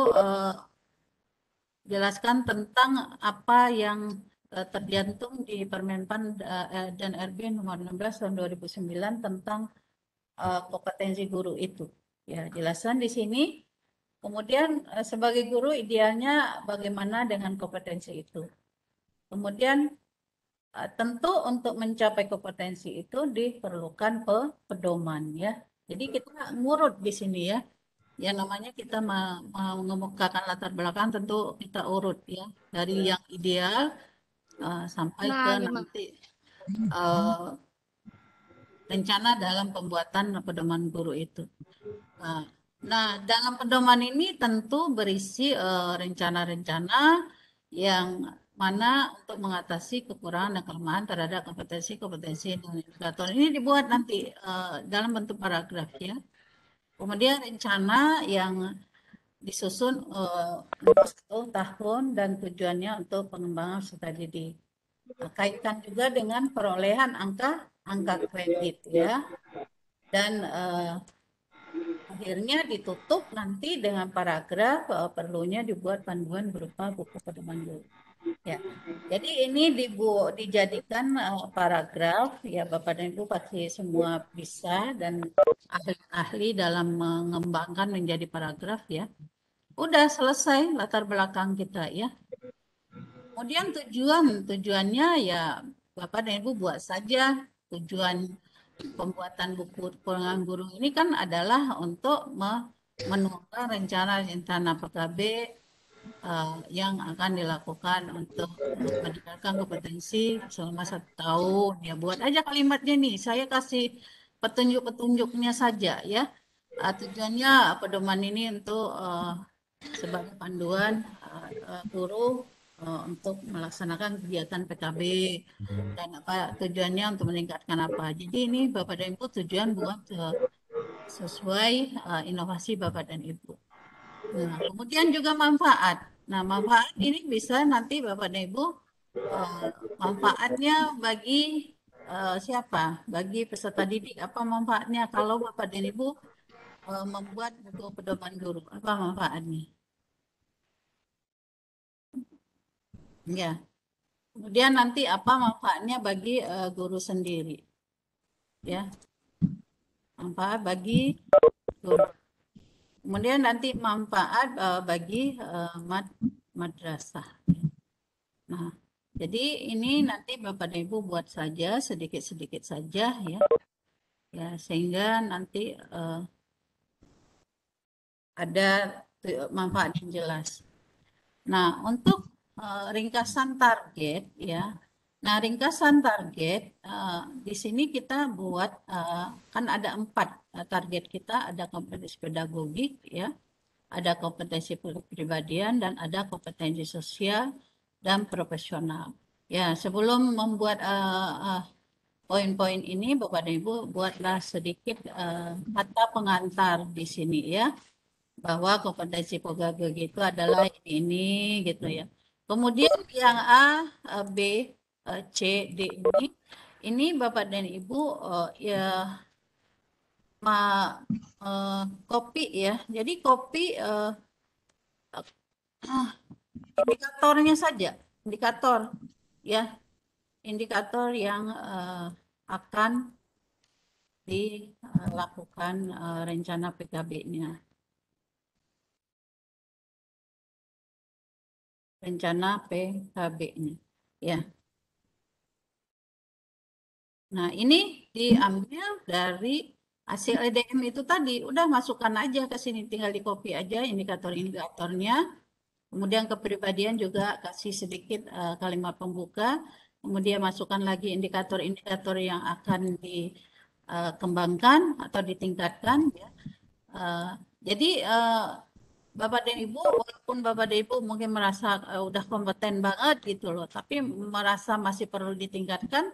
jelaskan tentang apa yang tercantum di Permenpan dan RB nomor 16 tahun 2009 tentang kompetensi guru itu. Ya, jelaskan di sini. Kemudian sebagai guru idealnya bagaimana dengan kompetensi itu. Kemudian tentu untuk mencapai kompetensi itu diperlukan pedoman ya. Jadi kita ngurut di sini ya. Yang namanya kita mengemukakan latar belakang tentu kita urut ya. Dari yang ideal sampai ke nanti rencana dalam pembuatan pedoman guru itu. Nah, dalam pedoman ini tentu berisi rencana-rencana yang mana untuk mengatasi kekurangan dan kelemahan terhadap kompetensi-kompetensi dan indikator. Ini dibuat nanti dalam bentuk paragraf ya. Kemudian rencana yang disusun untuk 1 tahun dan tujuannya untuk pengembangan peserta didik. Kaitkan juga dengan perolehan angka kredit ya. Dan akhirnya ditutup nanti dengan paragraf perlunya dibuat panduan berupa buku pedoman guru. Ya, jadi ini dijadikan paragraf ya Bapak dan Ibu pasti semua bisa dan ahli dalam mengembangkan menjadi paragraf ya. Udah selesai latar belakang kita ya. Kemudian tujuannya ya Bapak dan Ibu buat saja. Tujuan pembuatan buku pengembangan guru ini kan adalah untuk menuangkan rencana PKB yang akan dilakukan untuk meningkatkan kompetensi selama 1 tahun. Ya buat aja kalimatnya nih. Saya kasih petunjuk-petunjuknya saja ya. Tujuannya pedoman ini untuk sebagai panduan guru untuk melaksanakan kegiatan PKB dan apa tujuannya untuk meningkatkan apa. Jadi ini Bapak dan Ibu tujuan buat sesuai inovasi Bapak dan Ibu. Nah, kemudian juga manfaat. Nah, manfaat ini bisa nanti Bapak dan Ibu manfaatnya bagi siapa? Bagi peserta didik. Apa manfaatnya kalau Bapak dan Ibu membuat buku pedoman guru? Apa manfaatnya? Ya. Kemudian nanti apa manfaatnya bagi guru sendiri? Ya. Manfaat bagi guru. Kemudian nanti manfaat bagi madrasah. Nah, jadi ini nanti Bapak dan Ibu buat saja sedikit-sedikit saja ya. Ya, sehingga nanti ada manfaat yang jelas. Nah, untuk ringkasan target ya. Nah, ringkasan target di sini kita buat kan ada 4 target kita, ada kompetensi pedagogik ya, ada kompetensi kepribadian, dan ada kompetensi sosial dan profesional. Ya, sebelum membuat poin-poin ini, Bapak dan Ibu, buatlah sedikit kata pengantar di sini ya, bahwa kompetensi pedagogik itu adalah ini gitu ya. Kemudian yang A, B, C, D ini Bapak dan Ibu ya kopi ya. Jadi kopi indikatornya saja, indikator ya, indikator yang akan dilakukan rencana PKB-nya. Rencana PKB-nya. Ya. Nah, ini diambil dari hasil EDM itu tadi. Udah masukkan aja ke sini, tinggal di copy aja indikator-indikatornya. Kemudian kepribadian juga kasih sedikit kalimat pembuka. Kemudian masukkan lagi indikator-indikator yang akan dikembangkan atau ditingkatkan. Ya. Jadi Bapak dan Ibu, walaupun Bapak dan Ibu mungkin merasa udah kompeten banget gitu loh, tapi merasa masih perlu ditingkatkan,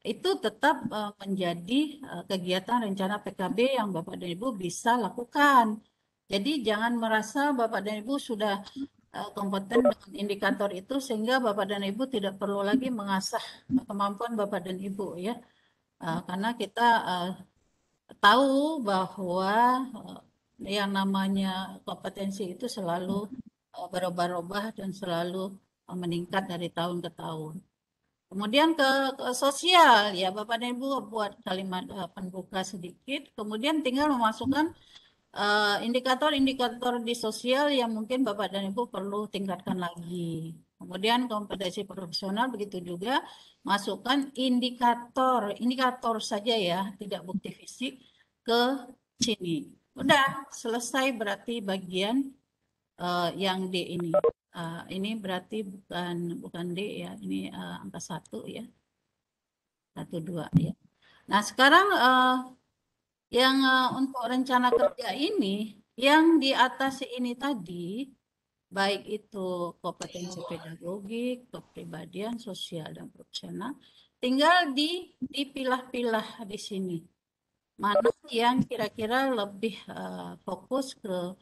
itu tetap menjadi kegiatan rencana PKB yang Bapak dan Ibu bisa lakukan. Jadi jangan merasa Bapak dan Ibu sudah kompeten dengan indikator itu sehingga Bapak dan Ibu tidak perlu lagi mengasah kemampuan Bapak dan Ibu ya. Karena kita tahu bahwa yang namanya kompetensi itu selalu berubah-ubah dan selalu meningkat dari tahun ke tahun. Kemudian ke sosial ya Bapak dan Ibu buat kalimat pembuka sedikit, kemudian tinggal memasukkan indikator-indikator di sosial yang mungkin Bapak dan Ibu perlu tingkatkan lagi. Kemudian kompetensi profesional begitu juga, masukkan indikator saja ya, tidak bukti fisik ke sini. Udah selesai berarti bagian yang D ini. Ini berarti bukan D ya, ini angka 1 ya. 1, 2 ya. Nah, sekarang yang untuk rencana kerja ini, yang di atas ini tadi, baik itu kompetensi pedagogik, kepribadian, sosial, dan profesional, tinggal dipilah-pilah di sini. Mana yang kira-kira lebih fokus ke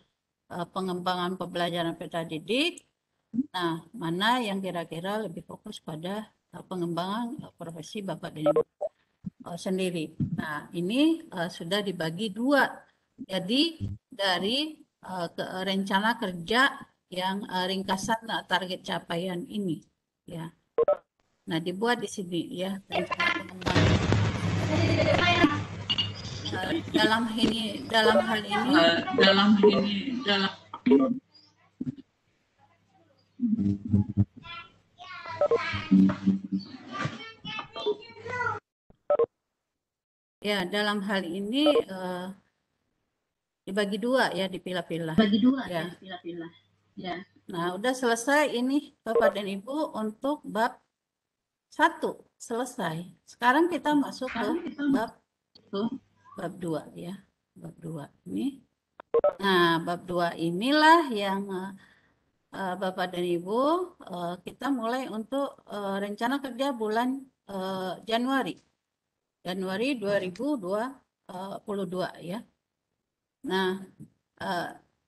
pengembangan pembelajaran peserta didik, nah mana yang kira-kira lebih fokus pada pengembangan profesi Bapak dan Ibu sendiri. Nah, ini sudah dibagi 2. Jadi dari rencana kerja yang ringkasan target capaian ini ya. Nah, dibuat di sini ya rencana pengembangan. Dalam hal ini ya, dalam hal ini dibagi 2 ya, dipilah-pilah. Ya. Ya. Nah, udah selesai ini Bapak dan Ibu untuk bab 1 selesai. Sekarang kita masuk ke bab 2 ya. Bab 2 ini. Nah, bab 2 inilah yang Bapak dan Ibu kita mulai untuk rencana kerja bulan Januari 2022 ya. Nah,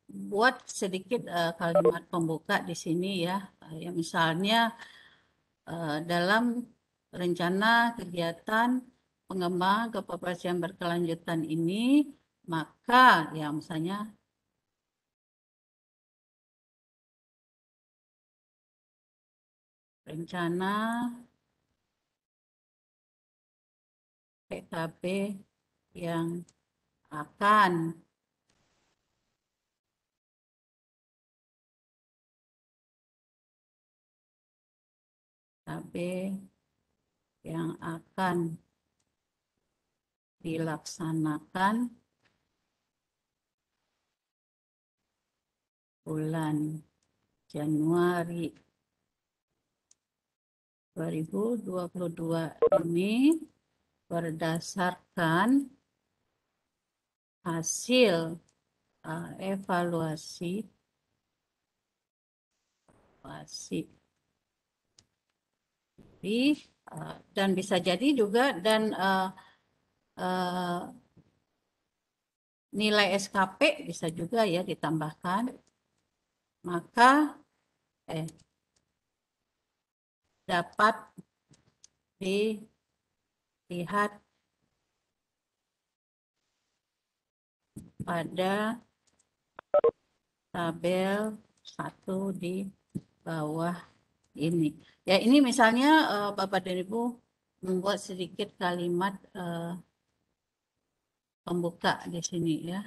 buat sedikit kalimat pembuka di sini ya. Ya misalnya dalam rencana kegiatan pengembangan kepesertaan berkelanjutan ini, maka ya misalnya rencana PKB yang akan dilaksanakan bulan Januari 2022 ini berdasarkan hasil evaluasi dan bisa jadi juga dan nilai SKP bisa juga ya ditambahkan, maka dapat dilihat pada tabel 1 di bawah ini. Ya, ini misalnya Bapak dan Ibu membuat sedikit kalimat pembuka di sini ya.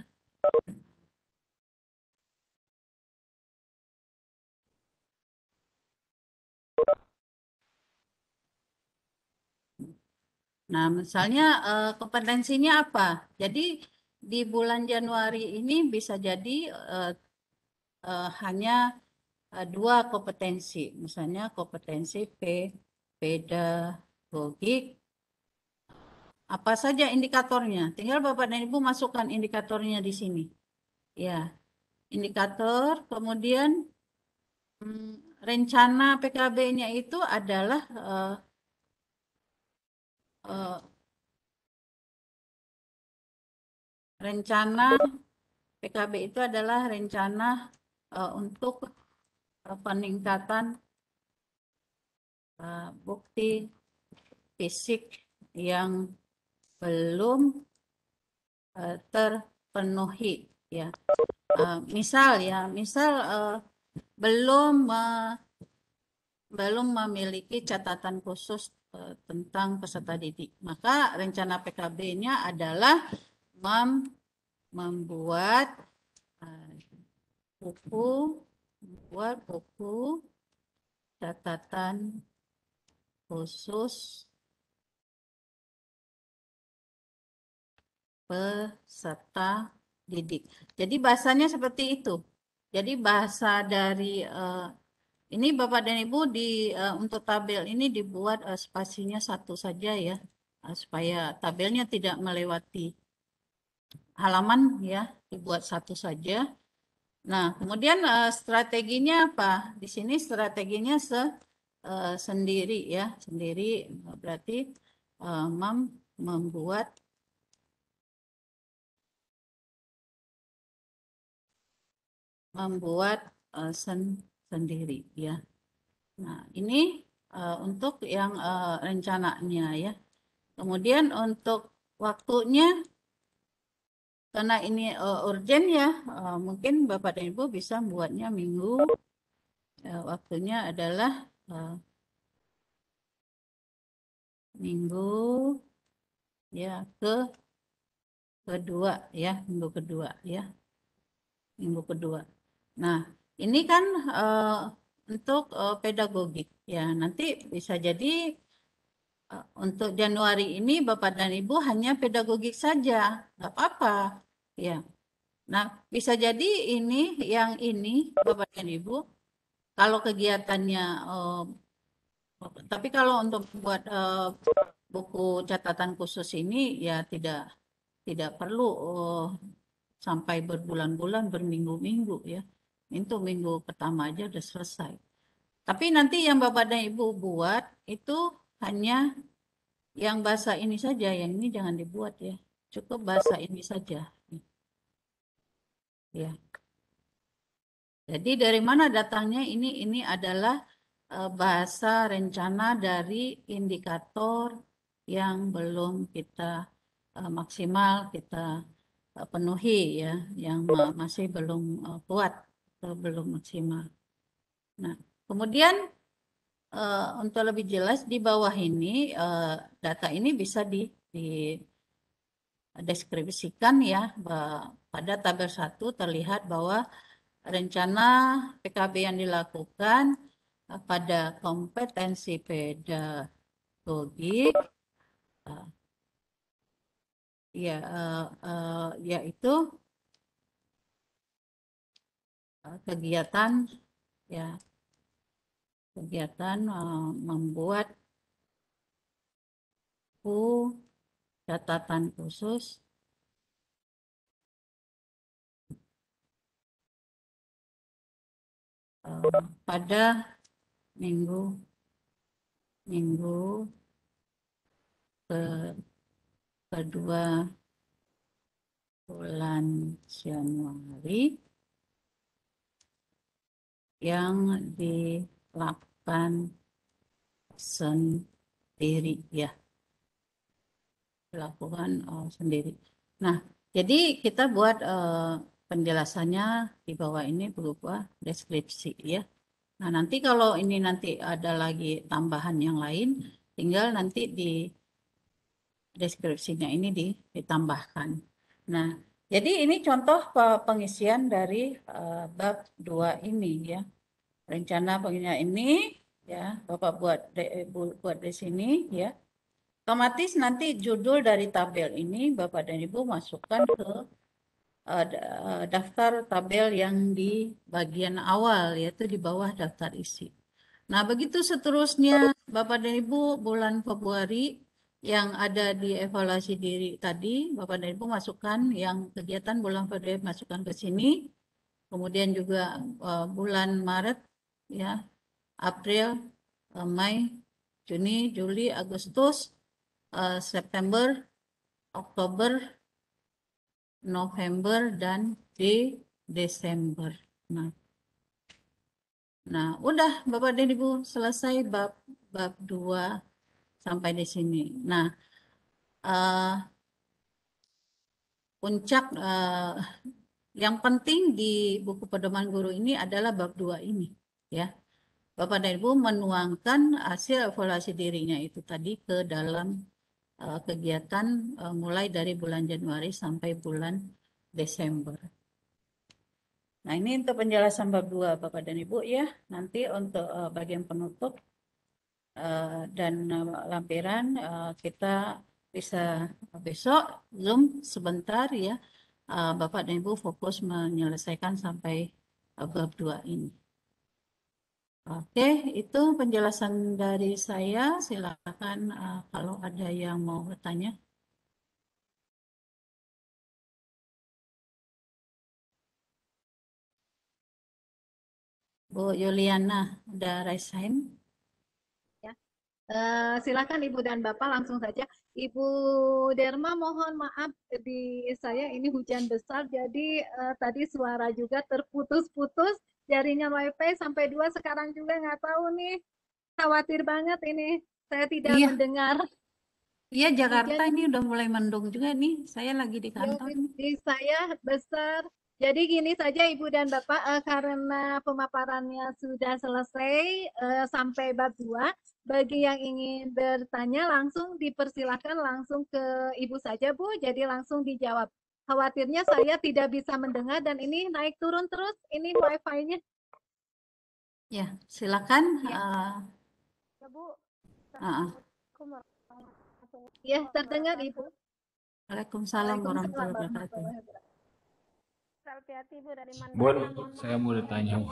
Nah, misalnya kompetensinya apa? Jadi di bulan Januari ini bisa jadi hanya 2 kompetensi, misalnya kompetensi pedagogik. Apa saja indikatornya? Tinggal Bapak dan Ibu masukkan indikatornya di sini. Ya, indikator, kemudian rencana PKB-nya itu adalah rencana PKB itu adalah rencana untuk peningkatan bukti fisik yang belum terpenuhi ya. Misal belum memiliki catatan khusus tentang peserta didik, maka rencana PKB-nya adalah membuat buku catatan khusus peserta didik. Jadi bahasanya seperti itu. Jadi bahasa dari ini Bapak dan Ibu untuk tabel ini dibuat spasinya 1 saja ya, supaya tabelnya tidak melewati halaman ya, dibuat 1 saja. Nah, kemudian strateginya apa? Di sini strateginya sendiri ya, sendiri berarti membuat sendiri ya. Nah, ini untuk yang rencananya ya. Kemudian untuk waktunya, karena ini urgent ya, mungkin Bapak dan Ibu bisa membuatnya minggu. Waktunya adalah minggu ya kedua ya, minggu kedua ya. Minggu kedua. Nah, ini kan untuk pedagogik ya. Nanti bisa jadi untuk Januari ini Bapak dan Ibu hanya pedagogik saja, nggak apa-apa ya. Nah, bisa jadi yang ini Bapak dan Ibu kalau kegiatannya, tapi kalau untuk buat buku catatan khusus ini ya tidak perlu sampai berbulan-bulan, berminggu-minggu ya. Itu minggu pertama aja udah selesai. Tapi nanti yang Bapak dan Ibu buat itu hanya yang bahasa ini saja, yang ini jangan dibuat ya. Cukup bahasa ini saja. Ya. Jadi dari mana datangnya ini adalah bahasa rencana dari indikator yang belum kita maksimal kita penuhi ya, yang masih belum kuat atau belum maksimal. Nah, kemudian untuk lebih jelas di bawah ini data ini bisa dideskripsikan ya, pada tabel 1 terlihat bahwa rencana PKB yang dilakukan pada kompetensi pedagogik yaitu kegiatan membuat catatan khusus pada minggu kedua bulan Januari yang dilakukan sendiri ya, dilakukan sendiri. Nah, jadi kita buat penjelasannya di bawah ini berupa deskripsi ya. Nah, nanti kalau ini nanti ada lagi tambahan yang lain, tinggal nanti di deskripsinya ini ditambahkan. Nah, jadi ini contoh pengisian dari bab 2 ini ya. Rencana pengisian ini ya, Bapak buat di sini ya. Otomatis nanti judul dari tabel ini Bapak dan Ibu masukkan ke daftar tabel yang di bagian awal, yaitu di bawah daftar isi. Nah, begitu seterusnya Bapak dan Ibu bulan Februari yang ada di evaluasi diri tadi, Bapak dan Ibu masukkan yang kegiatan bulan Februari masukkan ke sini. Kemudian juga bulan Maret ya, April, Mei, Juni, Juli, Agustus, September, Oktober, November, dan di Desember. Nah, udah Bapak dan Ibu selesai bab 2 sampai di sini. Nah, puncak yang penting di buku pedoman guru ini adalah bab 2 ini ya. Bapak dan Ibu menuangkan hasil evaluasi dirinya itu tadi ke dalam kegiatan mulai dari bulan Januari sampai bulan Desember. Nah, ini untuk penjelasan bab 2 Bapak dan Ibu ya. Nanti untuk bagian penutup dan lampiran kita bisa besok Zoom sebentar ya. Bapak dan Ibu fokus menyelesaikan sampai bab 2 ini. Oke, itu penjelasan dari saya. Silakan kalau ada yang mau bertanya. Bu Yuliana, ada raise hand? Ya. Silakan Ibu dan Bapak langsung saja. Ibu Derma mohon maaf di saya ini hujan besar jadi tadi suara juga terputus-putus, jaringan WiFi sampai 2 sekarang juga nggak tahu nih. Khawatir banget ini. Saya tidak mendengar. Iya, Jakarta ini udah mulai mendung juga nih. Saya lagi di kantor. Di saya besar. Jadi gini saja Ibu dan Bapak, karena pemaparannya sudah selesai sampai bab 2, bagi yang ingin bertanya langsung dipersilakan langsung ke Ibu saja Bu, jadi langsung dijawab. Khawatirnya saya tidak bisa mendengar dan ini naik turun terus, ini wifi-nya. Ya, silakan. Ya Bu. Ya, terdengar Ibu. Waalaikumsalam warahmatullahi wabarakatuh. Salpiati Bu dari Mandala. Bun, saya mau ditanya Bu.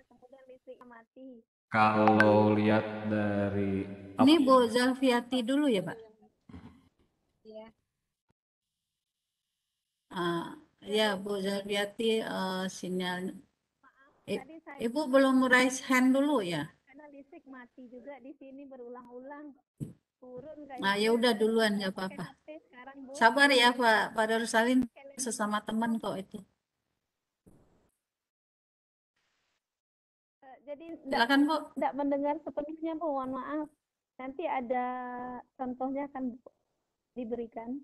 Kemudian listriknya mati. Kalau lihat dari ini Bu Zalfiati dulu ya Pak? Iya. Ya Bu Zalfiati sinyal. Ibu belum raise hand dulu ya? Karena listrik mati juga di sini berulang-ulang. Nah, ya udah duluan nggak apa-apa. Sabar ya Pak Darussalim, sesama teman kok itu. Jadi silakan Bu. Tidak mendengar sepenuhnya Bu, mohon maaf. Nanti ada contohnya akan diberikan.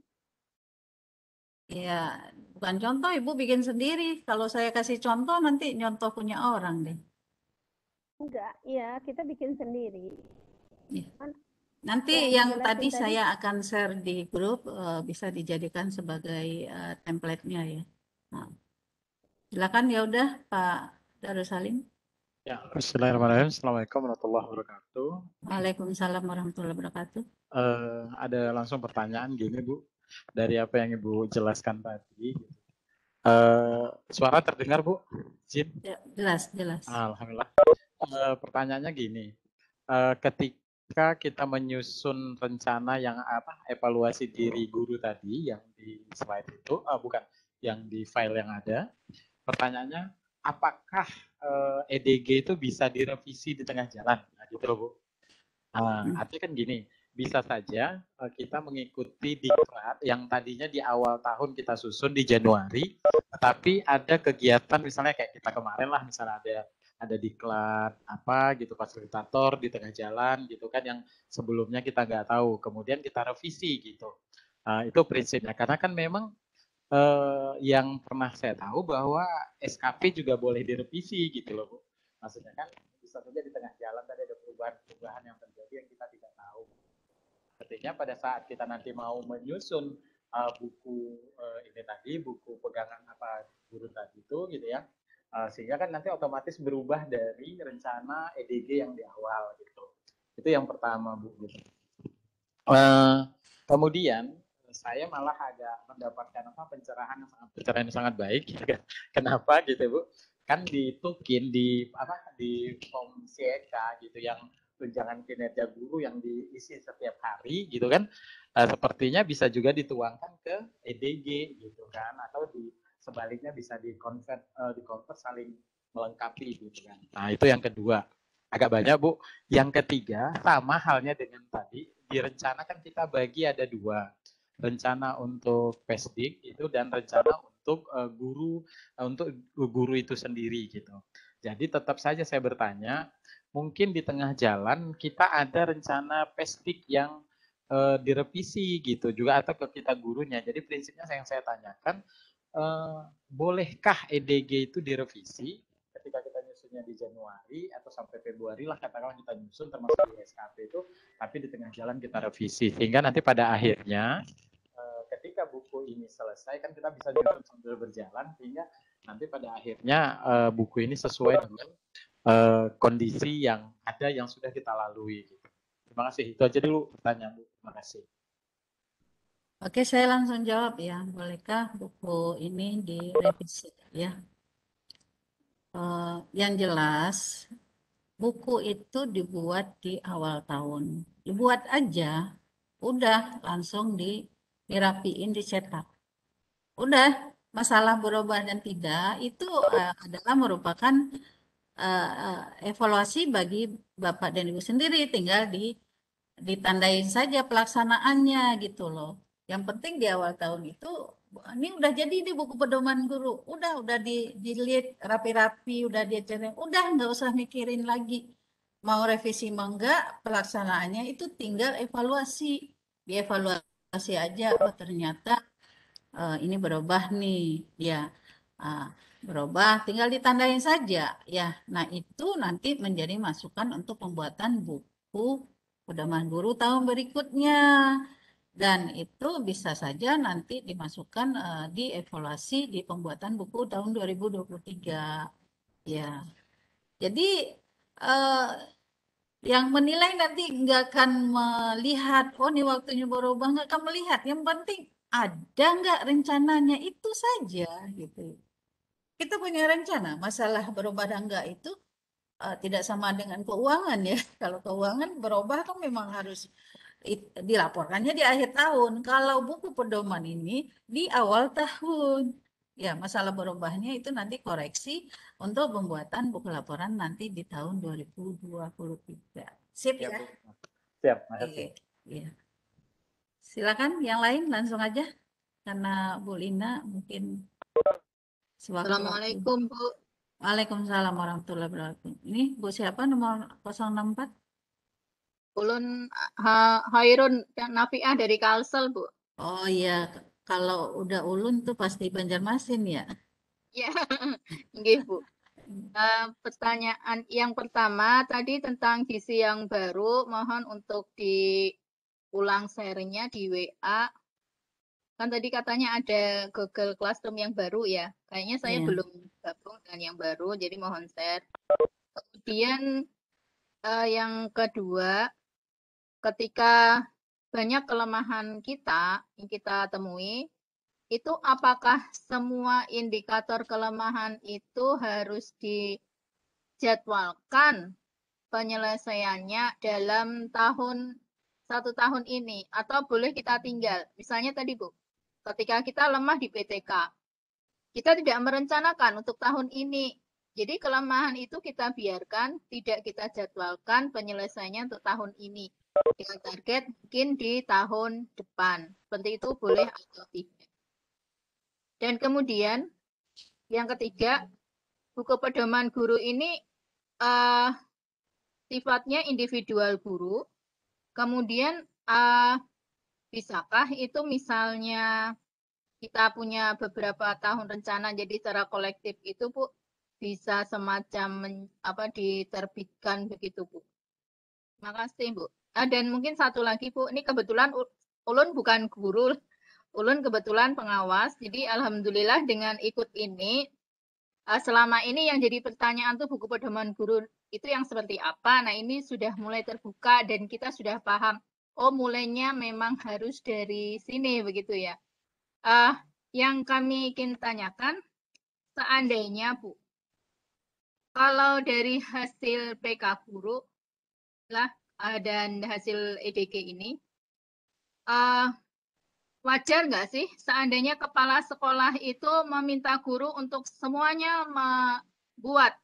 Ya, bukan contoh, Ibu bikin sendiri. Kalau saya kasih contoh nanti nyontoh punya orang deh. Enggak, iya kita bikin sendiri. Ya. Nanti yang tadi saya akan share di grup bisa dijadikan sebagai template-nya ya. Nah, silakan ya udah Pak Darussalim. Ya, bismillahirrahmanirrahim. Assalamualaikum warahmatullahi wabarakatuh. Waalaikumsalam warahmatullahi wabarakatuh. Ada langsung pertanyaan gini Bu, dari apa yang Ibu jelaskan tadi. Suara terdengar Bu? Jin? Ya, jelas. Alhamdulillah. Pertanyaannya gini, ketika kita menyusun rencana yang evaluasi diri guru tadi yang di slide itu, bukan yang di file yang ada, pertanyaannya apakah EDG itu bisa direvisi di tengah jalan? Nah, gitu loh, Bu. Artinya kan gini, bisa saja kita mengikuti diklat yang tadinya di awal tahun kita susun di Januari, tetapi ada kegiatan misalnya kayak kita kemarin lah, misalnya ada diklat apa gitu, fasilitator di tengah jalan gitu kan, yang sebelumnya kita nggak tahu, kemudian kita revisi gitu. Itu prinsipnya, karena kan memang yang pernah saya tahu bahwa SKP juga boleh direvisi gitu loh, Bu. Maksudnya kan bisa saja di tengah jalan tadi ada perubahan yang terjadi yang kita tidak tahu. Artinya pada saat kita nanti mau menyusun buku ini tadi, buku pegangan apa guru tadi itu gitu ya, sehingga kan nanti otomatis berubah dari rencana EDG yang di awal gitu. Itu yang pertama, Bu. Gitu. Kemudian saya malah agak mendapatkan pencerahan yang sangat baik. Kenapa gitu, Bu? Kan di Tukin di form CEK gitu yang tunjangan kinerja guru yang diisi setiap hari gitu kan, sepertinya bisa juga dituangkan ke EDG gitu kan, atau sebaliknya bisa dikonvert saling melengkapi gitu kan. Nah, itu yang kedua. Agak banyak, Bu. Yang ketiga, sama halnya dengan tadi, direncanakan kita bagi ada dua. Rencana untuk PESDIK itu dan rencana untuk guru itu sendiri gitu. Jadi tetap saja saya bertanya, mungkin di tengah jalan kita ada rencana PESDIK yang direvisi gitu juga, atau ke kita gurunya. Jadi prinsipnya yang saya tanyakan, bolehkah EDG itu direvisi ketika kita nyusunnya di Januari atau sampai Februari lah katakanlah kita nyusun termasuk di SKP itu, tapi di tengah jalan kita revisi sehingga nanti pada akhirnya ketika buku ini selesai kan kita bisa nyusun sambil berjalan sehingga nanti pada akhirnya buku ini sesuai dengan kondisi yang ada yang sudah kita lalui. Terima kasih. Itu aja dulu pertanyaan, Bu. Terima kasih. Oke, saya langsung jawab ya. Bolehkah buku ini direvisi ya? Yang jelas, buku itu dibuat di awal tahun. Dibuat aja, udah langsung dirapiin, dicetak. Udah, masalah berubah dan tidak itu adalah merupakan evaluasi bagi Bapak dan Ibu sendiri, tinggal ditandain saja pelaksanaannya gitu loh. Yang penting di awal tahun itu ini udah jadi di buku pedoman guru, udah dilihat rapi-rapi, udah diajarin, udah nggak usah mikirin lagi mau revisi mau enggak, pelaksanaannya itu tinggal evaluasi, dievaluasi aja. Oh ternyata ini berubah nih ya, berubah tinggal ditandain saja ya. Nah itu nanti menjadi masukan untuk pembuatan buku pedoman guru tahun berikutnya. Dan itu bisa saja nanti dimasukkan dievaluasi di pembuatan buku tahun 2023. Ya, jadi yang menilai nanti nggak akan melihat, oh ini waktunya berubah, nggak akan melihat. Yang penting ada nggak rencananya, itu saja gitu. Kita punya rencana, masalah berubah dan enggak itu tidak sama dengan keuangan ya. Kalau keuangan berubah kan memang harus dilaporkannya di akhir tahun. Kalau buku pedoman ini di awal tahun. Ya, masalah berubahnya itu nanti koreksi untuk pembuatan buku laporan nanti di tahun 2023. Sip ya? Siap, makasih. Iya. Silakan yang lain langsung aja. Karena Bu Lina mungkin Assalamualaikum, Bu. Waalaikumsalam warahmatullahi wabarakatuh. Ini Bu siapa nomor 064? Ulun Hairun Nafiah dari Kalsel, Bu. Oh iya, kalau udah ulun tuh pasti Banjarmasin ya? Ya, nggih, Bu. Pertanyaan yang pertama tadi tentang gizi yang baru, mohon untuk diulang share-nya di WA. Kan tadi katanya ada Google Classroom yang baru ya. Kayaknya saya belum gabung dengan yang baru, jadi mohon share. Kemudian yang kedua, ketika banyak kelemahan kita yang kita temui, itu apakah semua indikator kelemahan itu harus dijadwalkan penyelesaiannya dalam satu tahun ini, atau boleh kita tinggal? Misalnya tadi Bu, ketika kita lemah di PTK, kita tidak merencanakan untuk tahun ini Jadi kelemahan itu kita biarkan, tidak kita jadwalkan penyelesaiannya untuk tahun ini. Dengan target mungkin di tahun depan. Seperti itu boleh atau tidak. Dan kemudian yang ketiga, buku pedoman guru ini sifatnya individual guru. Kemudian bisakah itu misalnya kita punya beberapa tahun rencana jadi secara kolektif itu Bu bisa semacam diterbitkan begitu Bu. Terima kasih Bu. Dan mungkin satu lagi Bu, ini kebetulan ulun bukan guru, ulun kebetulan pengawas. Jadi alhamdulillah dengan ikut ini selama ini yang jadi pertanyaan tuh buku pedoman guru itu yang seperti apa. Nah ini sudah mulai terbuka dan kita sudah paham. Oh mulainya memang harus dari sini begitu ya. Yang kami ingin tanyakan, seandainya Bu, kalau dari hasil PK guru lah dan hasil EDG ini, wajar nggak sih seandainya kepala sekolah itu meminta guru untuk semuanya membuat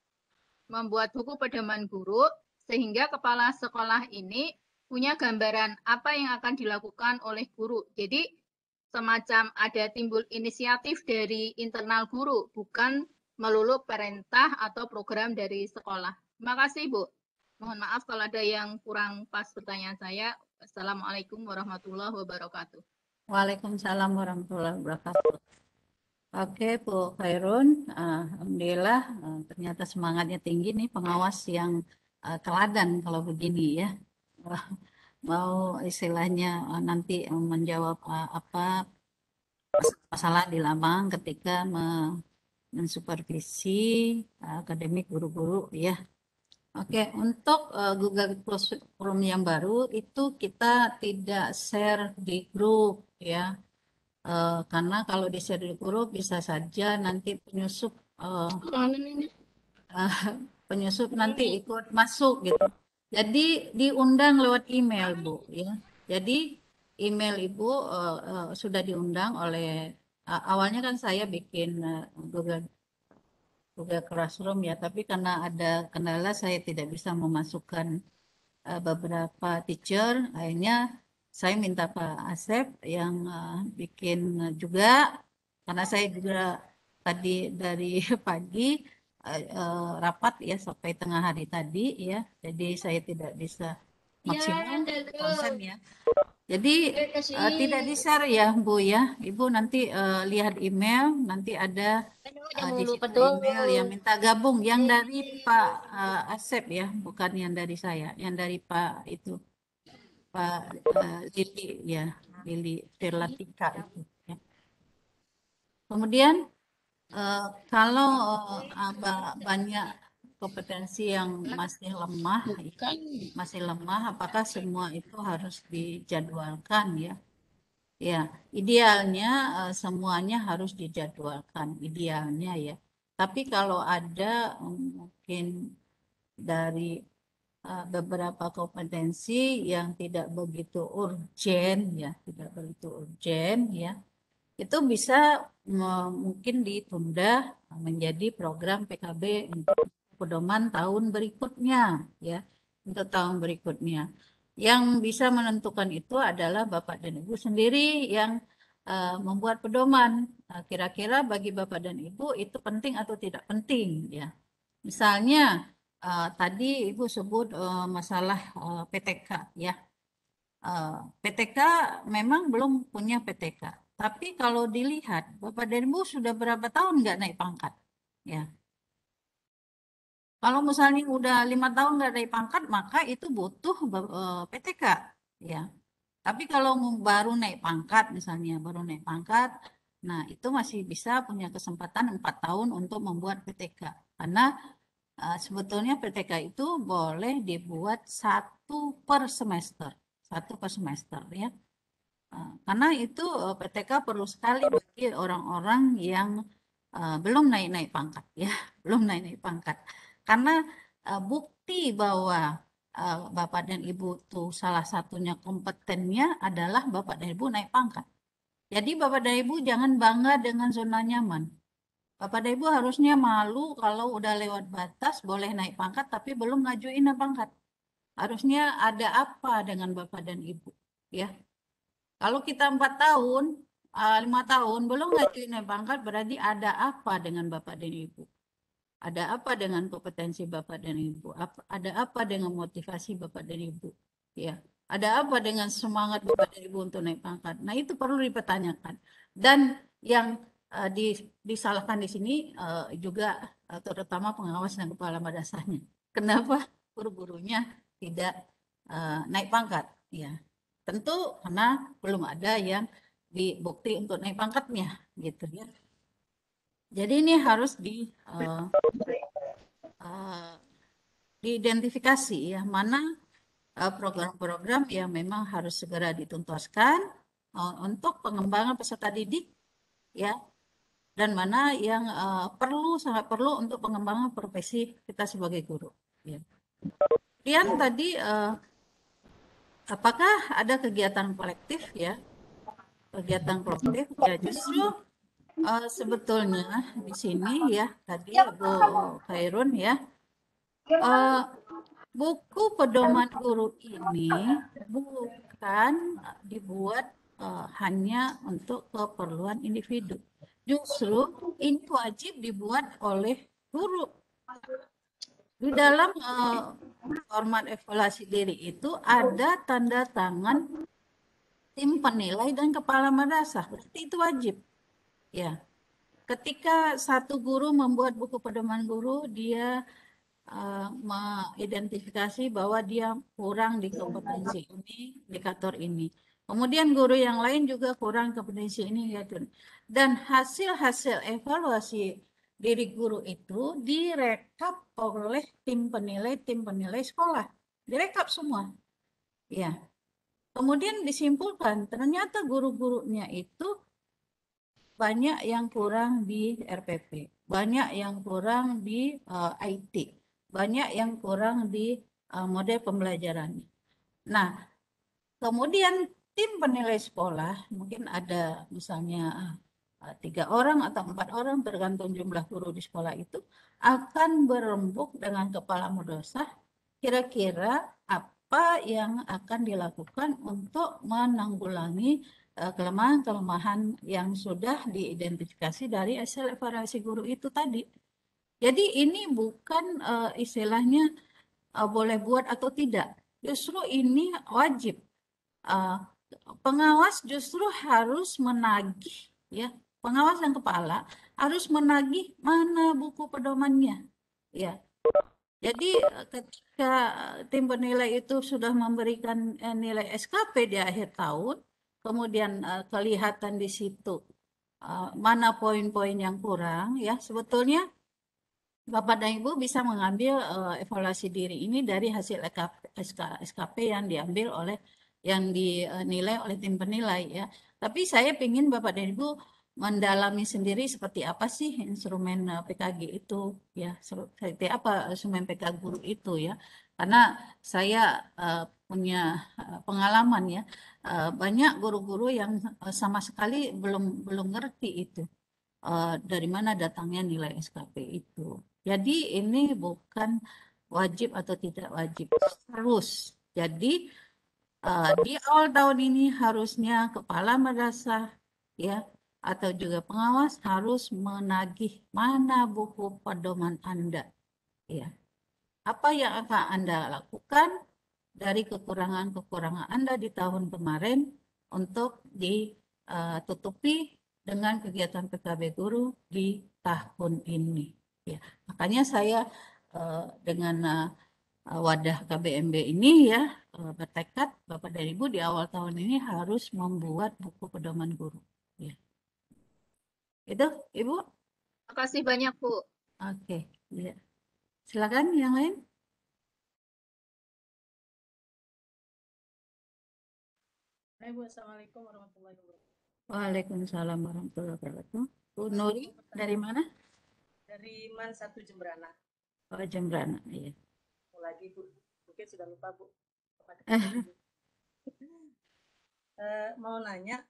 buku pedoman guru, sehingga kepala sekolah ini punya gambaran apa yang akan dilakukan oleh guru. Jadi semacam ada timbul inisiatif dari internal guru, bukan melulu perintah atau program dari sekolah. Terima kasih, Bu. Mohon maaf kalau ada yang kurang pas pertanyaan saya. Assalamualaikum warahmatullahi wabarakatuh. Waalaikumsalam warahmatullahi wabarakatuh. Oke, Bu Khairun, alhamdulillah ternyata semangatnya tinggi nih pengawas yang teladan kalau begini ya. Mau istilahnya nanti menjawab apa masalah di Lambang ketika mensupervisi akademik guru-guru ya. Oke, untuk Google Classroom yang baru itu kita tidak share di grup ya. Karena kalau di share di grup bisa saja nanti penyusup nanti ikut masuk gitu. Jadi diundang lewat email Bu ya. Jadi email Ibu sudah diundang oleh awalnya kan saya bikin Google Classroom ya, tapi karena ada kendala saya tidak bisa memasukkan beberapa teacher, akhirnya saya minta Pak Asep yang bikin juga, karena saya juga tadi dari pagi rapat ya sampai tengah hari tadi ya, jadi saya tidak bisa maksimal konsen ya. Jadi tidak di-share ya Bu ya. Ibu nanti lihat email, nanti ada di situ email yang minta gabung yang dari Pak Asep ya, bukan yang dari saya, yang dari Pak itu Pak Lili ya, Lili Firlatika itu ya. Kemudian kalau banyak kompetensi yang masih lemah, apakah semua itu harus dijadwalkan ya? Ya, idealnya semuanya harus dijadwalkan, idealnya ya. Tapi kalau ada mungkin dari beberapa kompetensi yang tidak begitu urgent ya, itu bisa mungkin ditunda menjadi program PKB untuk pedoman tahun berikutnya ya, untuk tahun berikutnya. Yang bisa menentukan itu adalah Bapak dan Ibu sendiri yang membuat pedoman. Kira-kira bagi Bapak dan Ibu itu penting atau tidak penting ya. Misalnya tadi Ibu sebut masalah PTK ya. PTK memang belum punya PTK. Tapi kalau dilihat Bapak dan Ibu sudah berapa tahun nggak naik pangkat ya. Kalau misalnya udah 5 tahun nggak naik pangkat, maka itu butuh PTK, ya. Tapi kalau baru naik pangkat, misalnya baru naik pangkat, nah itu masih bisa punya kesempatan 4 tahun untuk membuat PTK. Karena sebetulnya PTK itu boleh dibuat 1 per semester, ya. Karena itu PTK perlu sekali bagi orang-orang yang belum naik pangkat, ya, belum naik pangkat. Karena bukti bahwa Bapak dan Ibu tuh salah satunya kompetennya adalah Bapak dan Ibu naik pangkat. Jadi Bapak dan Ibu jangan bangga dengan zona nyaman. Bapak dan Ibu harusnya malu kalau udah lewat batas boleh naik pangkat tapi belum ngajuin naik pangkat. Harusnya ada apa dengan Bapak dan Ibu, ya. Kalau kita 4 tahun, 5 tahun belum ngajuin naik pangkat berarti ada apa dengan Bapak dan Ibu? Ada apa dengan kompetensi Bapak dan Ibu? Ada apa dengan motivasi Bapak dan Ibu? Ya, ada apa dengan semangat Bapak dan Ibu untuk naik pangkat? Nah, itu perlu dipertanyakan. Dan yang disalahkan di sini juga terutama pengawas dan kepala madrasahnya. Kenapa guru-gurunya tidak naik pangkat? Ya, tentu karena belum ada yang dibukti untuk naik pangkatnya, gitu ya. Jadi ini harus diidentifikasi ya mana program-program yang memang harus segera dituntaskan untuk pengembangan peserta didik ya, dan mana yang sangat perlu untuk pengembangan profesi kita sebagai guru. Ya. Kemudian tadi apakah ada kegiatan kolektif ya? Kegiatan kolektif ya justru sebetulnya di sini ya tadi Bu Khairun ya. Buku pedoman guru ini bukan dibuat hanya untuk keperluan individu. Justru ini wajib dibuat oleh guru. Di dalam format evaluasi diri itu ada tanda tangan tim penilai dan kepala madrasah. Berarti itu wajib. Ya. Ketika satu guru membuat buku pedoman guru, dia mengidentifikasi bahwa dia kurang di kompetensi ini, indikator ini. Kemudian guru yang lain juga kurang kompetensi ini, gitu. Dan hasil-hasil evaluasi diri guru itu direkap oleh tim penilai sekolah. Direkap semua. Ya. Kemudian disimpulkan, ternyata guru-gurunya itu banyak yang kurang di RPP, banyak yang kurang di IT, banyak yang kurang di model pembelajaran. Nah, kemudian tim penilai sekolah, mungkin ada misalnya 3 orang atau 4 orang tergantung jumlah guru di sekolah itu, akan berembuk dengan kepala madrasah kira-kira apa yang akan dilakukan untuk menanggulangi kelemahan-kelemahan yang sudah diidentifikasi dari hasil evaluasi guru itu tadi. Jadi ini bukan istilahnya boleh buat atau tidak. Justru ini wajib. Pengawas justru harus menagih, ya. Pengawas dan kepala harus menagih mana buku pedomannya, ya. Jadi ketika tim penilai itu sudah memberikan nilai SKP di akhir tahun, kemudian kelihatan di situ mana poin-poin yang kurang, ya sebetulnya Bapak dan Ibu bisa mengambil evaluasi diri ini dari hasil SKP yang diambil oleh yang dinilai oleh tim penilai ya. Tapi saya ingin Bapak dan Ibu mendalami sendiri seperti apa sih instrumen PKG itu ya, seperti apa instrumen PK guru itu ya. Karena saya punya pengalaman ya, banyak guru-guru yang sama sekali belum ngerti itu. Dari mana datangnya nilai SKP itu. Jadi ini bukan wajib atau tidak wajib, harus. Jadi di awal tahun ini harusnya kepala madrasah ya atau juga pengawas harus menagih mana buku pedoman Anda. Ya. Apa yang akan Anda lakukan dari kekurangan-kekurangan Anda di tahun kemarin untuk ditutupi dengan kegiatan PKB guru di tahun ini. Ya, makanya saya dengan wadah KBMB ini ya bertekad Bapak dan Ibu di awal tahun ini harus membuat buku pedoman guru. Ya. Itu Ibu. Terima kasih banyak Bu. Oke, ya. Silakan yang lain. Assalamualaikum warahmatullahi wabarakatuh. Waalaikumsalam warahmatullahi wabarakatuh. Bu Nuri dari mana? Dari MAN 1 Jembrana. Oh, Jembrana, iya. Lagi Bu, mungkin sudah lupa Bu. Mau nanya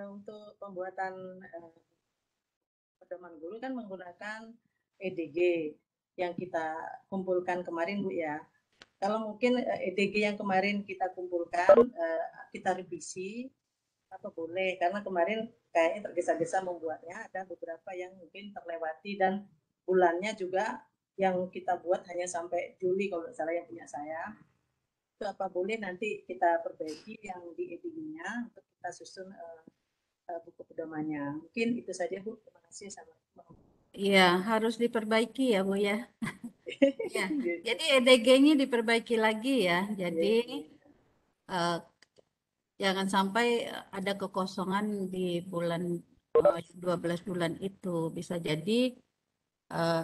untuk pembuatan pedoman guru kan menggunakan EDG yang kita kumpulkan kemarin Bu ya. Kalau mungkin EDG yang kemarin kita kumpulkan, kita revisi, apa boleh, karena kemarin kayaknya tergesa-gesa membuatnya, ada beberapa yang mungkin terlewati dan bulannya juga yang kita buat hanya sampai Juli kalau nggak salah yang punya saya. Itu apa boleh nanti kita perbaiki yang di EDG-nya untuk kita susun buku pedomannya. Mungkin itu saja Bu, terima kasih sama. Iya, harus diperbaiki ya Bu ya. Ya, jadi EDG-nya diperbaiki lagi ya. Jadi jangan sampai ada kekosongan di bulan 12 bulan itu. Bisa jadi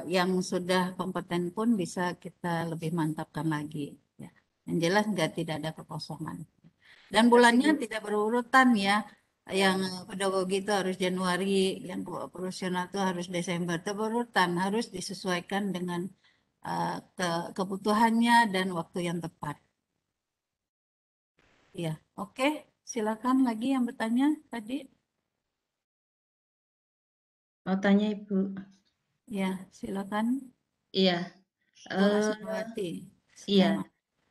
yang sudah kompeten pun bisa kita lebih mantapkan lagi. Ya. Yang jelas tidak ada kekosongan. Dan bulannya tidak berurutan ya. Yang pedagogi itu harus Januari, yang profesional itu harus Desember. Itu berurutan, harus disesuaikan dengan kebutuhannya dan waktu yang tepat. Ya, oke. Silakan lagi yang bertanya tadi. Mau tanya Ibu. Ya, silakan. Iya. Bu Asmawati. Iya.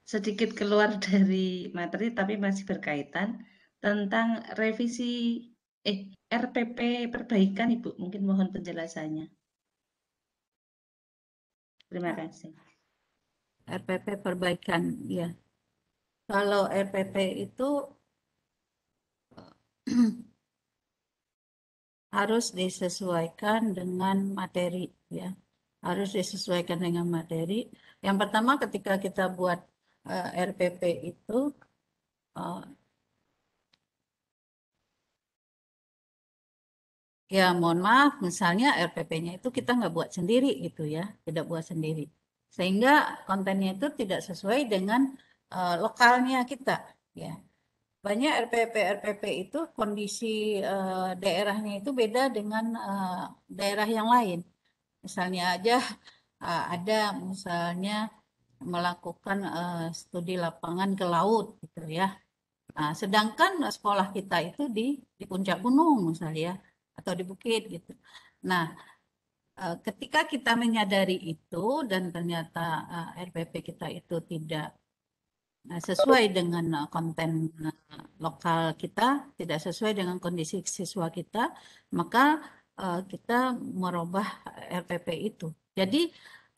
Sedikit keluar dari materi tapi masih berkaitan tentang revisi RPP perbaikan Ibu. Mungkin mohon penjelasannya. Terima kasih. RPP perbaikan, ya. Kalau RPP itu harus disesuaikan dengan materi, ya. Harus disesuaikan dengan materi. Yang pertama ketika kita buat RPP itu ya mohon maaf, misalnya RPP-nya itu kita nggak buat sendiri gitu ya, tidak buat sendiri. Sehingga kontennya itu tidak sesuai dengan lokalnya kita, ya. Banyak RPP itu kondisi daerahnya itu beda dengan daerah yang lain. Misalnya aja ada misalnya melakukan studi lapangan ke laut gitu ya. Nah, sedangkan sekolah kita itu di puncak gunung misalnya atau di bukit gitu. Nah, ketika kita menyadari itu dan ternyata RPP kita itu tidak sesuai dengan konten lokal kita, tidak sesuai dengan kondisi siswa kita, maka kita merubah RPP itu. Jadi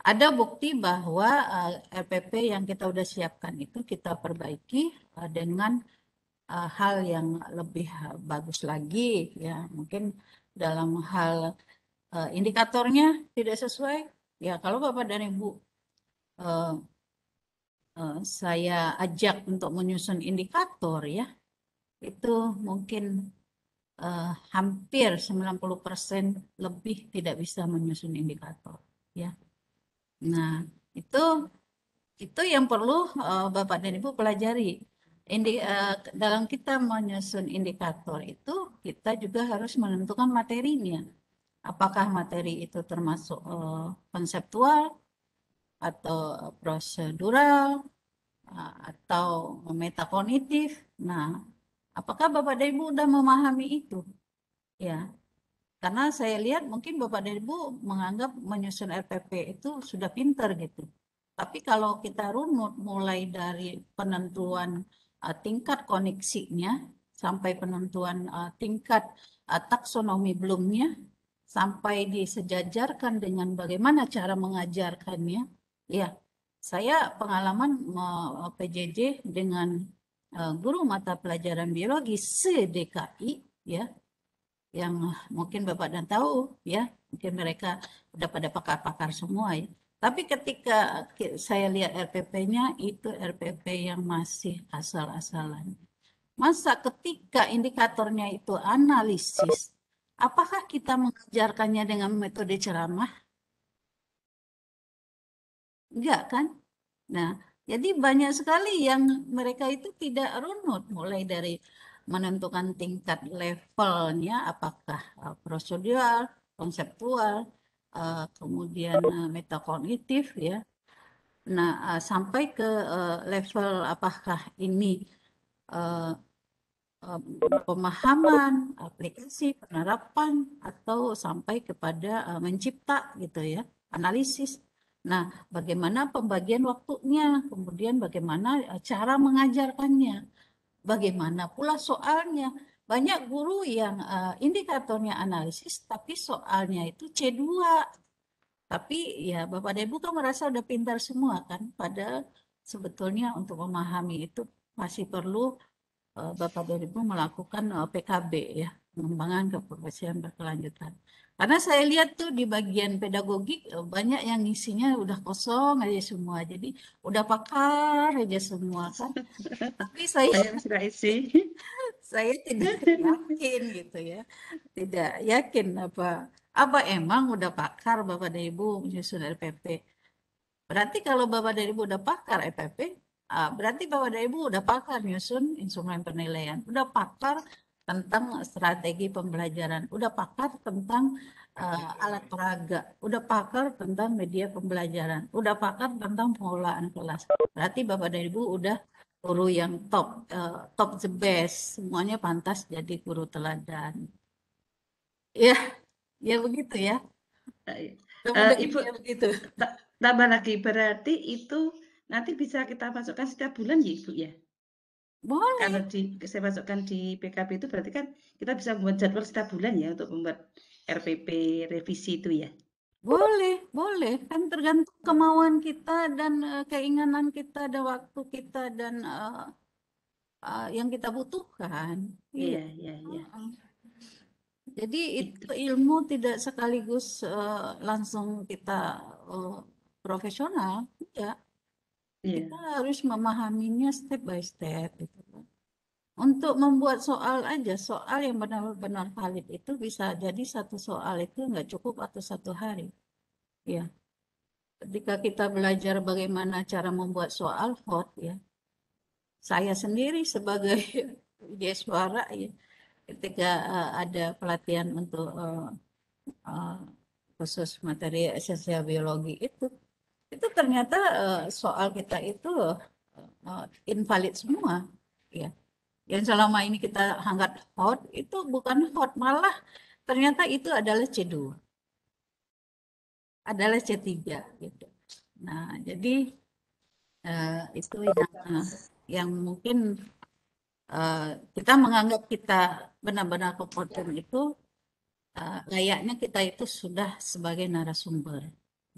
ada bukti bahwa RPP yang kita udah siapkan itu kita perbaiki dengan hal yang lebih bagus lagi, ya mungkin dalam hal indikatornya tidak sesuai. Ya kalau Bapak dan Ibu saya ajak untuk menyusun indikator ya, itu mungkin hampir 90% lebih tidak bisa menyusun indikator ya. Nah, itu yang perlu Bapak dan Ibu pelajari. Dalam kita menyusun indikator itu kita juga harus menentukan materinya. Apakah materi itu termasuk konseptual atau prosedural atau metakognitif. Nah, apakah Bapak dan Ibu sudah memahami itu? Ya, karena saya lihat mungkin Bapak dan Ibu menganggap menyusun RPP itu sudah pinter gitu. Tapi kalau kita runut mulai dari penentuan tingkat koneksinya sampai penentuan tingkat taksonomi belumnya sampai disejajarkan dengan bagaimana cara mengajarkannya, ya saya pengalaman PJJ dengan guru mata pelajaran biologi se-DKI ya, yang mungkin Bapak dan tahu ya, mungkin mereka udah pada pakar-pakar semua ya. Tapi ketika saya lihat RPP-nya itu RPP yang masih asal-asalan. Masa ketika indikatornya itu analisis, apakah kita mengajarkannya dengan metode ceramah? Enggak kan? Nah, jadi banyak sekali yang mereka itu tidak runut mulai dari menentukan tingkat levelnya apakah prosedural, konseptual, kemudian metakognitif ya. Nah, sampai ke level apakah ini pemahaman, aplikasi, penerapan, atau sampai kepada mencipta gitu ya, analisis. Nah, bagaimana pembagian waktunya, kemudian bagaimana cara mengajarkannya, bagaimana pula soalnya. Banyak guru yang indikatornya analisis, tapi soalnya itu C2. Tapi ya Bapak dan Ibu kan merasa udah pintar semua kan, padahal sebetulnya untuk memahami itu masih perlu Bapak dan Ibu melakukan PKB ya, pengembangan keprofesian berkelanjutan. Karena saya lihat tuh di bagian pedagogik banyak yang isinya udah kosong aja semua, jadi udah pakar aja semua kan. Tapi saya tidak yakin gitu ya, tidak yakin apa emang udah pakar Bapak dan Ibu menyusun RPP. Berarti kalau Bapak dan Ibu udah pakar RPP, berarti Bapak dan Ibu udah pakar nyusun instrumen penilaian, udah pakar tentang strategi pembelajaran, udah pakar tentang alat peraga, udah pakar tentang media pembelajaran, udah pakar tentang pengelolaan kelas. Berarti Bapak dan Ibu udah guru yang top, top the best, semuanya pantas jadi guru teladan. Ya, ya begitu ya. Ibu begitu. Tambah lagi, berarti itu nanti bisa kita masukkan setiap bulan ya Ibu ya? Boleh. Kalau saya masukkan di PKB itu berarti kan kita bisa membuat jadwal setiap bulan ya untuk membuat RPP revisi itu ya? Boleh, boleh. Kan tergantung kemauan kita dan keinginan kita, dan waktu kita, dan yang kita butuhkan. Iya, iya, iya. Jadi itu ilmu tidak sekaligus langsung kita profesional, tidak. Kita harus memahaminya step by step. Gitu. Untuk membuat soal aja, soal yang benar-benar valid itu bisa jadi satu soal itu nggak cukup atau satu hari. Ya, ketika kita belajar bagaimana cara membuat soal hot ya, saya sendiri sebagai dia suara ya, ketika ada pelatihan untuk khusus materi esensial biologi itu ternyata soal kita itu invalid semua ya. Yang selama ini kita anggap hot itu bukan hot, malah ternyata itu adalah C2, adalah C3 gitu. Nah, jadi itu yang mungkin kita menganggap kita benar-benar kompeten itu layaknya kita itu sudah sebagai narasumber.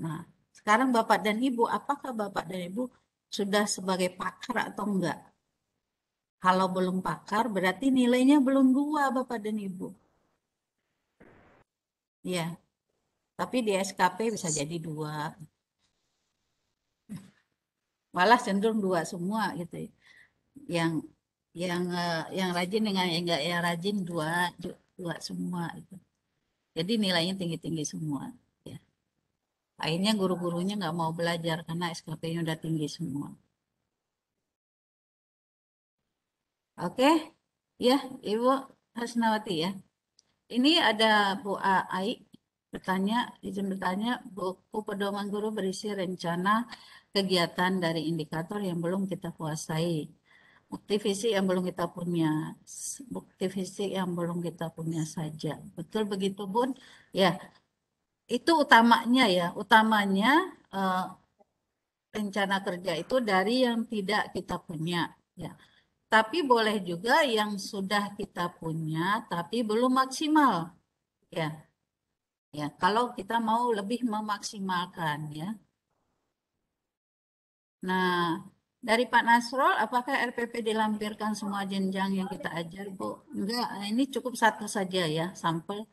Nah, sekarang Bapak dan Ibu, apakah Bapak dan Ibu sudah sebagai pakar atau enggak? Kalau belum pakar, berarti nilainya belum 2, Bapak dan Ibu. Ya, tapi di SKP bisa jadi 2. Malah cenderung 2 semua gitu. Yang rajin dengan yang enggak yang rajin 2 semua gitu. Jadi nilainya tinggi-tinggi semua. Ya. Akhirnya guru-gurunya nggak mau belajar karena SKP-nya udah tinggi semua. Oke, ya Ibu Hasnawati ya. Ini ada Bu Ai izin bertanya, buku pedoman guru berisi rencana kegiatan dari indikator yang belum kita kuasai, bukti fisik yang belum kita punya, bukti fisik yang belum kita punya saja. Betul begitu Bun? Ya, itu utamanya ya, rencana kerja itu dari yang tidak kita punya ya. Tapi boleh juga yang sudah kita punya tapi belum maksimal ya. Ya, kalau kita mau lebih memaksimalkan ya. Nah, dari Pak Nasrul, apakah RPP dilampirkan semua jenjang yang kita ajar, Bu? Enggak, ini cukup satu saja ya, sampel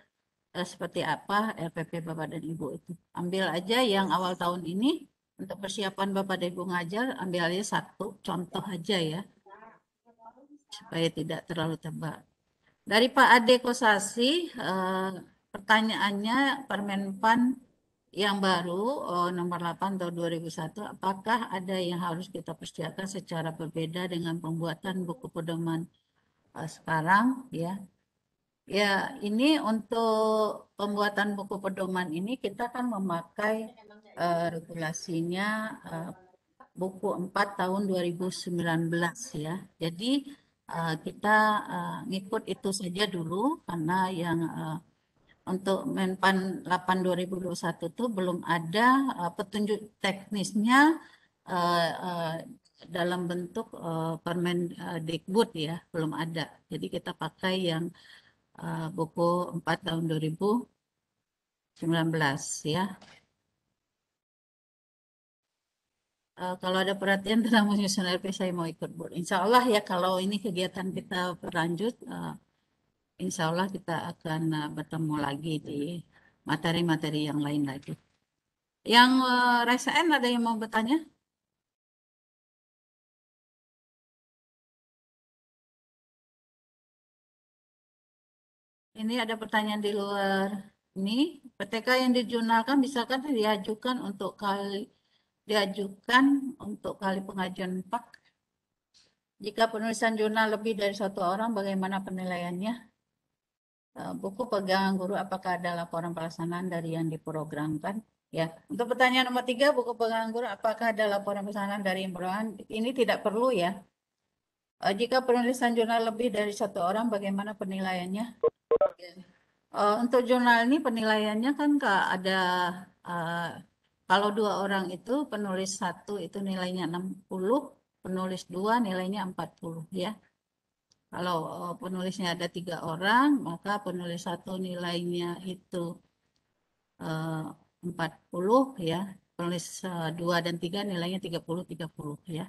seperti apa RPP Bapak dan Ibu itu. Ambil aja yang awal tahun ini, untuk persiapan Bapak dan Ibu ngajar, ambil aja satu, contoh aja ya. Supaya tidak terlalu tebal. Dari Pak Ade Kosasi, pertanyaannya Permenpan yang baru nomor 8 tahun 2001, apakah ada yang harus kita persiapkan secara berbeda dengan pembuatan buku pedoman sekarang ya? Ya, ini untuk pembuatan buku pedoman ini kita kan memakai regulasinya buku 4 tahun 2019 ya. Jadi kita ngikut itu saja dulu karena yang untuk Menpan 8 2021 itu belum ada petunjuk teknisnya dalam bentuk Permendikbud ya, belum ada. Jadi kita pakai yang buku 4 tahun 2019 ya. Kalau ada perhatian tentang menyusun RP saya mau ikut Bu. Insya Allah ya kalau ini kegiatan kita berlanjut, Insya Allah kita akan bertemu lagi di materi-materi yang lain lagi. Yang raise hand ada yang mau bertanya? Ini ada pertanyaan di luar ini. PTK yang dijurnalkan bisakah diajukan untuk kali pengajuan PAK? Jika penulisan jurnal lebih dari 1 orang, bagaimana penilaiannya? Buku pegangan guru, apakah ada laporan pelaksanaan dari yang diprogramkan? Ya, untuk pertanyaan nomor 3, buku pegangan guru, apakah ada laporan pelaksanaan dari yang diprogramkan? Ini tidak perlu ya. Jika penulisan jurnal lebih dari 1 orang, bagaimana penilaiannya? Untuk jurnal ini penilaiannya kan ada kalau 2 orang itu penulis 1 itu nilainya 60, penulis 2 nilainya 40 ya. Kalau penulisnya ada 3 orang, maka penulis 1 nilainya itu 40 ya. Penulis 2 dan 3 nilainya 30 ya.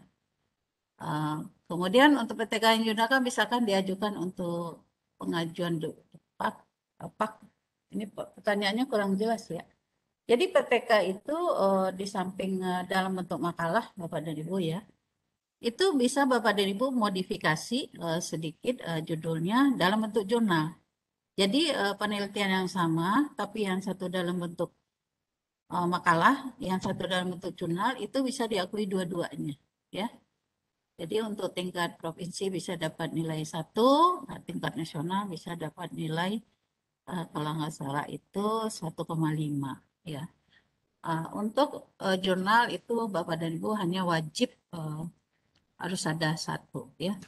Kemudian untuk PTK yang digunakan misalkan diajukan untuk pengajuan PAK. Ini pertanyaannya kurang jelas ya. Jadi PTK itu di samping dalam bentuk makalah Bapak dan Ibu ya, itu bisa Bapak dan Ibu modifikasi sedikit judulnya dalam bentuk jurnal. Jadi penelitian yang sama, tapi yang satu dalam bentuk makalah, yang satu dalam bentuk jurnal, itu bisa diakui dua-duanya ya. Jadi untuk tingkat provinsi bisa dapat nilai 1, tingkat nasional bisa dapat nilai kalau nggak salah itu 1,5 ya. Untuk jurnal itu Bapak dan Ibu hanya wajib harus ada 1 ya.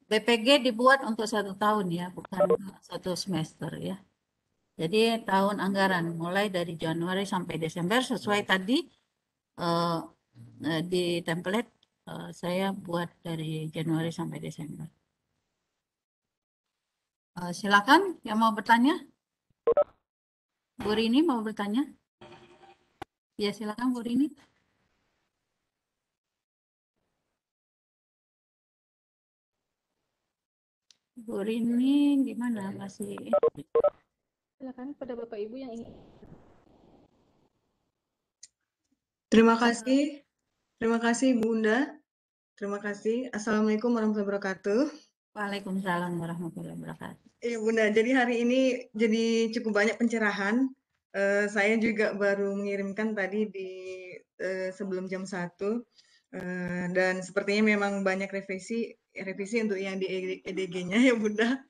BPG dibuat untuk 1 tahun ya, bukan 1 semester ya. Jadi tahun anggaran mulai dari Januari sampai Desember sesuai tadi di template saya buat dari Januari sampai Desember. Silakan yang mau bertanya. Bu Rini mau bertanya? Ya silakan Bu Rini. Bu Rini gimana masih? Silakan pada Bapak Ibu yang ingin. Terima kasih Bunda. Terima kasih. Assalamualaikum warahmatullahi wabarakatuh. Waalaikumsalam warahmatullahi wabarakatuh. Iya Bunda, jadi hari ini jadi cukup banyak pencerahan. Saya juga baru mengirimkan tadi di sebelum jam 1. Dan sepertinya memang banyak revisi untuk yang di EDG-nya ya Bunda.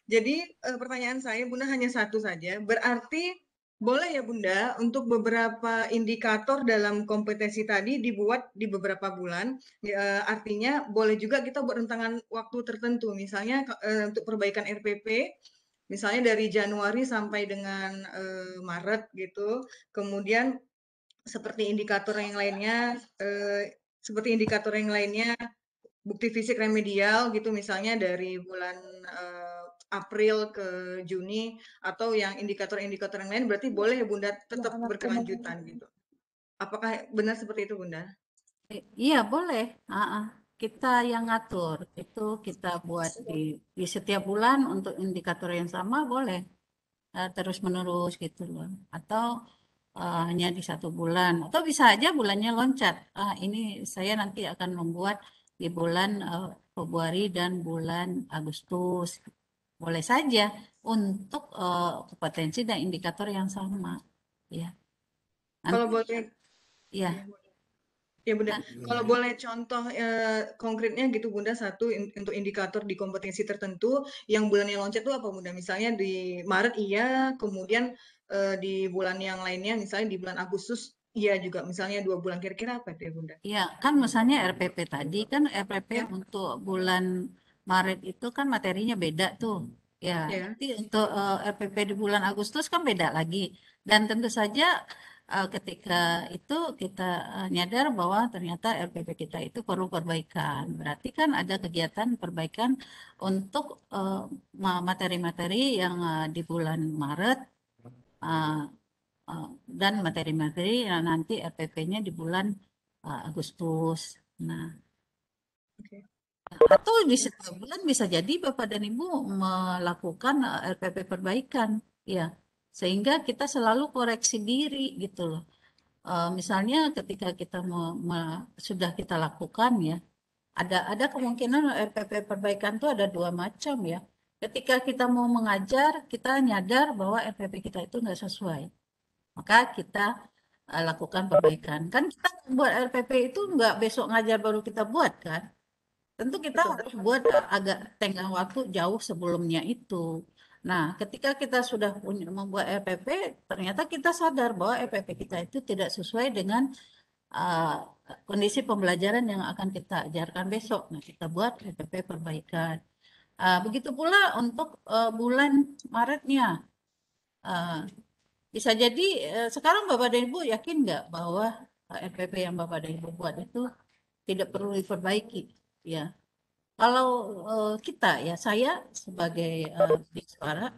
Jadi pertanyaan saya Bunda hanya 1 saja. Berarti boleh ya Bunda untuk beberapa indikator dalam kompetensi tadi dibuat di beberapa bulan. Artinya boleh juga kita buat rentangan waktu tertentu. Misalnya untuk perbaikan RPP, misalnya dari Januari sampai dengan Maret gitu. Kemudian seperti indikator yang lainnya, bukti fisik remedial gitu misalnya dari bulan April ke Juni, atau yang indikator-indikator yang lain berarti boleh ya Bunda tetap berkelanjutan gitu. Apakah benar seperti itu Bunda? Iya boleh. Kita yang ngatur itu kita buat di setiap bulan untuk indikator yang sama boleh terus menerus gitu loh. Atau hanya di 1 bulan atau bisa aja bulannya loncat. Ini saya nanti akan membuat di bulan Februari dan bulan Agustus. Boleh saja untuk kompetensi dan indikator yang sama ya. Kalau boleh ya. Ya Bunda, kalau boleh contoh konkretnya gitu Bunda, 1 untuk indikator di kompetensi tertentu yang bulannya loncat itu apa Bunda? Misalnya di Maret iya, kemudian di bulan yang lainnya misalnya di bulan Agustus Iya juga misalnya 2 bulan kira-kira apa itu ya Bunda? Ya, kan misalnya RPP tadi kan RPP Ya. untuk bulan Maret itu kan materinya beda tuh. Ya, Ya. nanti untuk RPP di bulan Agustus kan beda lagi. Dan tentu saja ketika itu kita nyadar bahwa ternyata RPP kita itu perlu perbaikan. Berarti kan ada kegiatan perbaikan untuk materi-materi yang di bulan Maret uh, dan materi-materi yang nanti RPP-nya di bulan Agustus. Nah, atau di setiap bulan bisa jadi Bapak dan Ibu melakukan RPP perbaikan, ya, sehingga kita selalu koreksi diri gitu loh. Misalnya ketika kita sudah kita lakukan ya, ada kemungkinan RPP perbaikan itu ada 2 macam ya. Ketika kita mau mengajar, kita nyadar bahwa RPP kita itu nggak sesuai, maka kita lakukan perbaikan. Kan kita buat RPP itu nggak besok ngajar baru kita buat kan. Tentu kita harus buat agak tenggang waktu jauh sebelumnya itu. Nah, ketika kita sudah membuat RPP, ternyata kita sadar bahwa RPP kita itu tidak sesuai dengan kondisi pembelajaran yang akan kita ajarkan besok. Nah, kita buat RPP perbaikan. Begitu pula untuk bulan Maretnya. Bisa jadi sekarang Bapak dan Ibu yakin nggak bahwa RPP yang Bapak dan Ibu buat itu tidak perlu diperbaiki, ya? Kalau kita ya, saya sebagai bicara,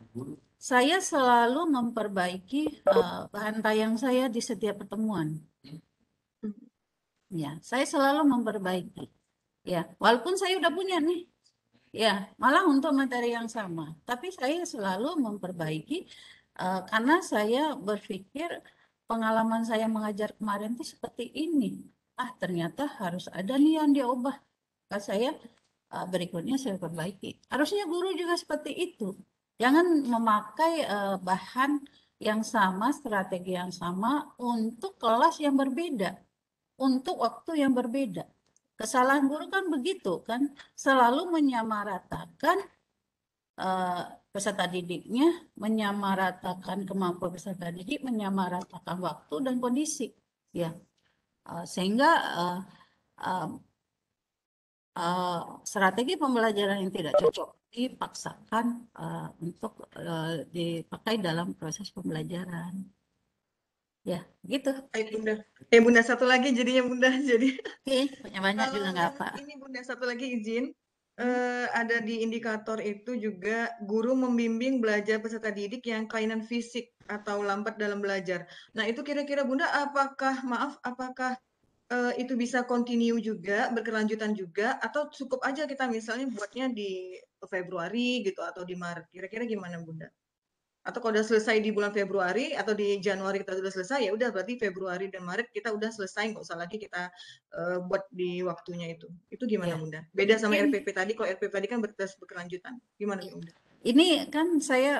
saya selalu memperbaiki bahan tayang saya di setiap pertemuan. Ya, saya selalu memperbaiki. Ya, walaupun saya udah punya nih, ya, malah untuk materi yang sama, tapi saya selalu memperbaiki karena saya berpikir pengalaman saya mengajar kemarin itu seperti ini. Ternyata harus ada nih yang diubah. Maka saya berikutnya saya perbaiki. Harusnya guru juga seperti itu. Jangan memakai bahan yang sama, strategi yang sama untuk kelas yang berbeda, untuk waktu yang berbeda. Kesalahan guru kan begitu kan, selalu menyamaratakan peserta didiknya, menyamaratakan kemampuan peserta didik, menyamaratakan waktu dan kondisi, ya, sehingga strategi pembelajaran yang tidak cocok dipaksakan untuk dipakai dalam proses pembelajaran. Ya, gitu. Bunda. Bunda satu lagi jadinya Bunda. Jadi banyak juga nggak apa. Ini Bunda satu lagi izin. Ada di indikator itu juga guru membimbing belajar peserta didik yang kelainan fisik atau lambat dalam belajar. Nah, itu kira-kira Bunda apakah itu bisa continue juga, berkelanjutan juga, atau cukup aja kita misalnya buatnya di Februari gitu atau di Maret. Kira-kira gimana Bunda? Atau kalau udah selesai di bulan Februari atau di Januari kita sudah selesai, ya udah berarti Februari dan Maret kita udah selesai, nggak usah lagi kita buat di waktunya itu. Itu gimana Bunda? Beda sama RPP tadi, kalau RPP tadi kan berkelanjutan. Gimana Bunda? Ini kan saya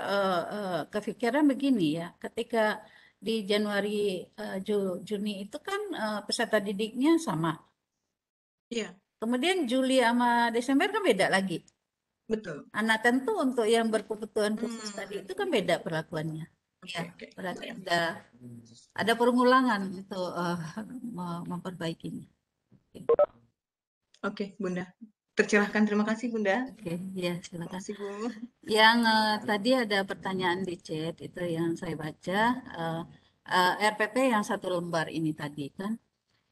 kepikiran begini ya, ketika di Januari Juni itu kan peserta didiknya sama. Iya. Kemudian Juli sama Desember kan beda lagi. Betul. Anak tentu untuk yang berkebutuhan khusus tadi itu kan beda perlakuannya. Ya, berarti ada pengulangan untuk memperbaikinya. Oke, Bunda. Tercerahkan, terima kasih Bunda. Oke, ya silakan. Terima kasih Bu. Yang tadi ada pertanyaan di chat itu yang saya baca, RPP yang 1 lembar ini tadi kan.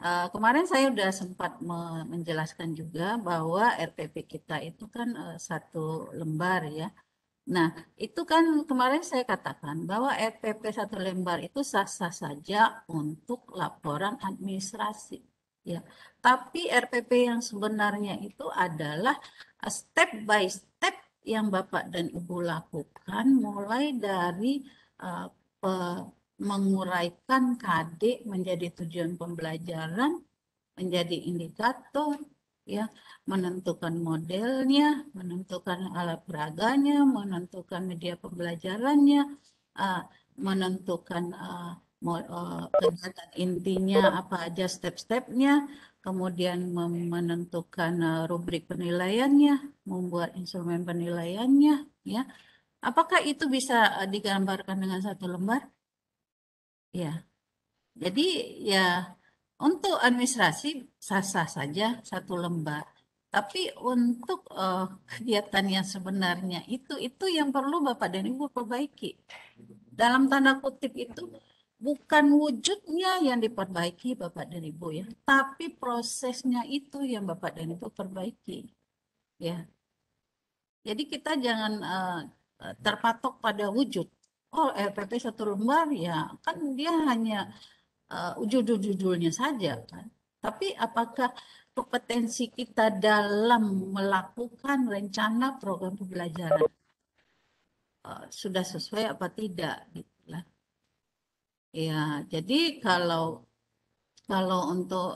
Kemarin saya sudah sempat menjelaskan juga bahwa RPP kita itu kan 1 lembar ya. Nah, itu kan kemarin saya katakan bahwa RPP 1 lembar itu sah-sah saja untuk laporan administrasi. Ya, tapi RPP yang sebenarnya itu adalah step by step yang Bapak dan Ibu lakukan mulai dari menguraikan KD menjadi tujuan pembelajaran, menjadi indikator, ya, menentukan modelnya, menentukan alat peraganya, menentukan media pembelajarannya, menentukan kegiatan intinya apa aja step-stepnya, kemudian menentukan rubrik penilaiannya, membuat instrumen penilaiannya, ya. Apakah itu bisa digambarkan dengan 1 lembar? Ya. Jadi ya untuk administrasi sah-sah saja 1 lembar. Tapi untuk kegiatan yang sebenarnya itu yang perlu Bapak dan Ibu perbaiki. Dalam tanda kutip itu bukan wujudnya yang diperbaiki Bapak dan Ibu ya, tapi prosesnya itu yang Bapak dan Ibu perbaiki. Ya. Jadi kita jangan terpatok pada wujud. Oh, RPP 1 lembar ya kan dia hanya judul-judulnya saja kan. Tapi apakah kompetensi kita dalam melakukan rencana program pembelajaran sudah sesuai apa tidak gitu lah. Ya, jadi kalau untuk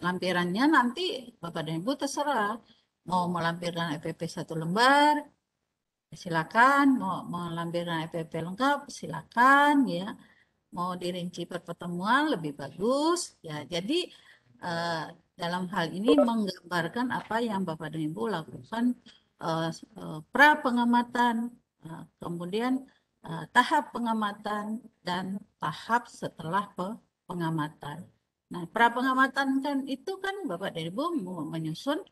lampirannya nanti Bapak dan Ibu terserah mau melampirkan EPP 1 lembar silakan, mau melampirkan EPP lengkap silakan ya. Mau dirinci per pertemuan lebih bagus ya. Jadi dalam hal ini menggambarkan apa yang Bapak dan Ibu lakukan pra pengamatan, kemudian tahap pengamatan dan tahap setelah pengamatan. Nah, pra pengamatan kan itu kan Bapak dan Ibu menyusun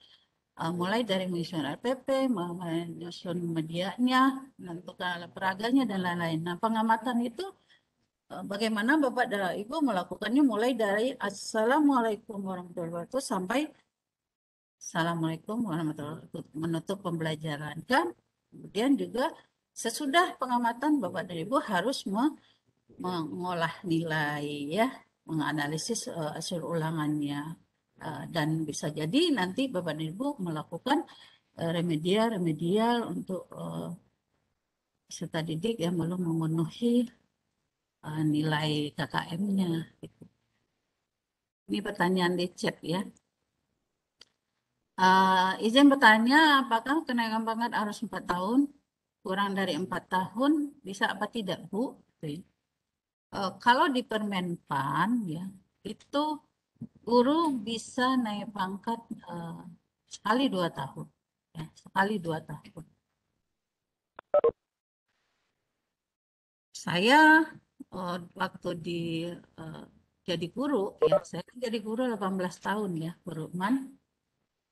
mulai dari menyusun RPP, menyusun medianya, menentukan alat peraganya dan lain-lain. Nah, pengamatan itu bagaimana Bapak dan Ibu melakukannya mulai dari Assalamualaikum warahmatullahi wabarakatuh sampai Assalamualaikum warahmatullahi wabarakatuh menutup pembelajaran kan. Kemudian juga sesudah pengamatan Bapak dan Ibu harus mengolah nilai ya, menganalisis hasil ulangannya dan bisa jadi nanti Bapak dan Ibu melakukan remedial untuk peserta didik yang belum memenuhi nilai KKM-nya. Gitu. Ini pertanyaan di chat ya. Izin bertanya, apakah kenaikan pangkat harus 4 tahun? Kurang dari 4 tahun bisa apa tidak, Bu? Kalau di Permenpan ya, itu guru bisa naik pangkat sekali 2 tahun. Ya, sekali 2 tahun. Saya waktu jadi guru ya, saya jadi guru 18 tahun ya, guru MAN.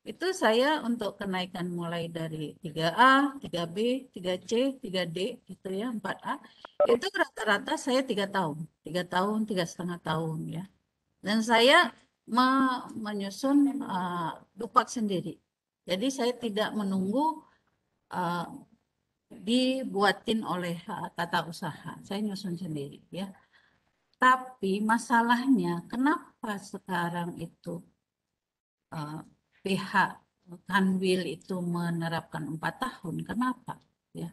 Itu saya untuk kenaikan mulai dari 3A, 3B, 3C, 3D gitu ya, 4A. Itu rata-rata saya 3 tahun, 3,5 tahun ya. Dan saya menyusun dupak sendiri. Jadi saya tidak menunggu dibuatin oleh tata usaha. Saya nyusun sendiri ya. Tapi masalahnya kenapa sekarang itu pihak Kanwil itu menerapkan 4 tahun? Kenapa? Ya.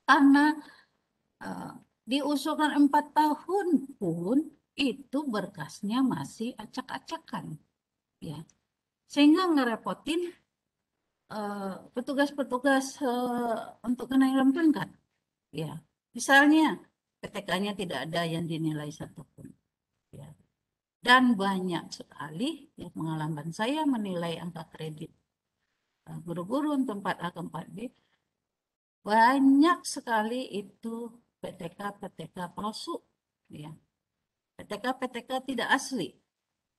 Karena diusulkan 4 tahun pun itu berkasnya masih acak-acakan. Ya. Sehingga ngerepotin petugas-petugas untuk kenaikan pangkat. Ya. Misalnya PTK-nya tidak ada yang dinilai satupun. Ya. Dan banyak sekali ya, pengalaman saya menilai angka kredit guru-guru untuk 4A ke 4B banyak sekali itu PTK palsu ya. PTK tidak asli,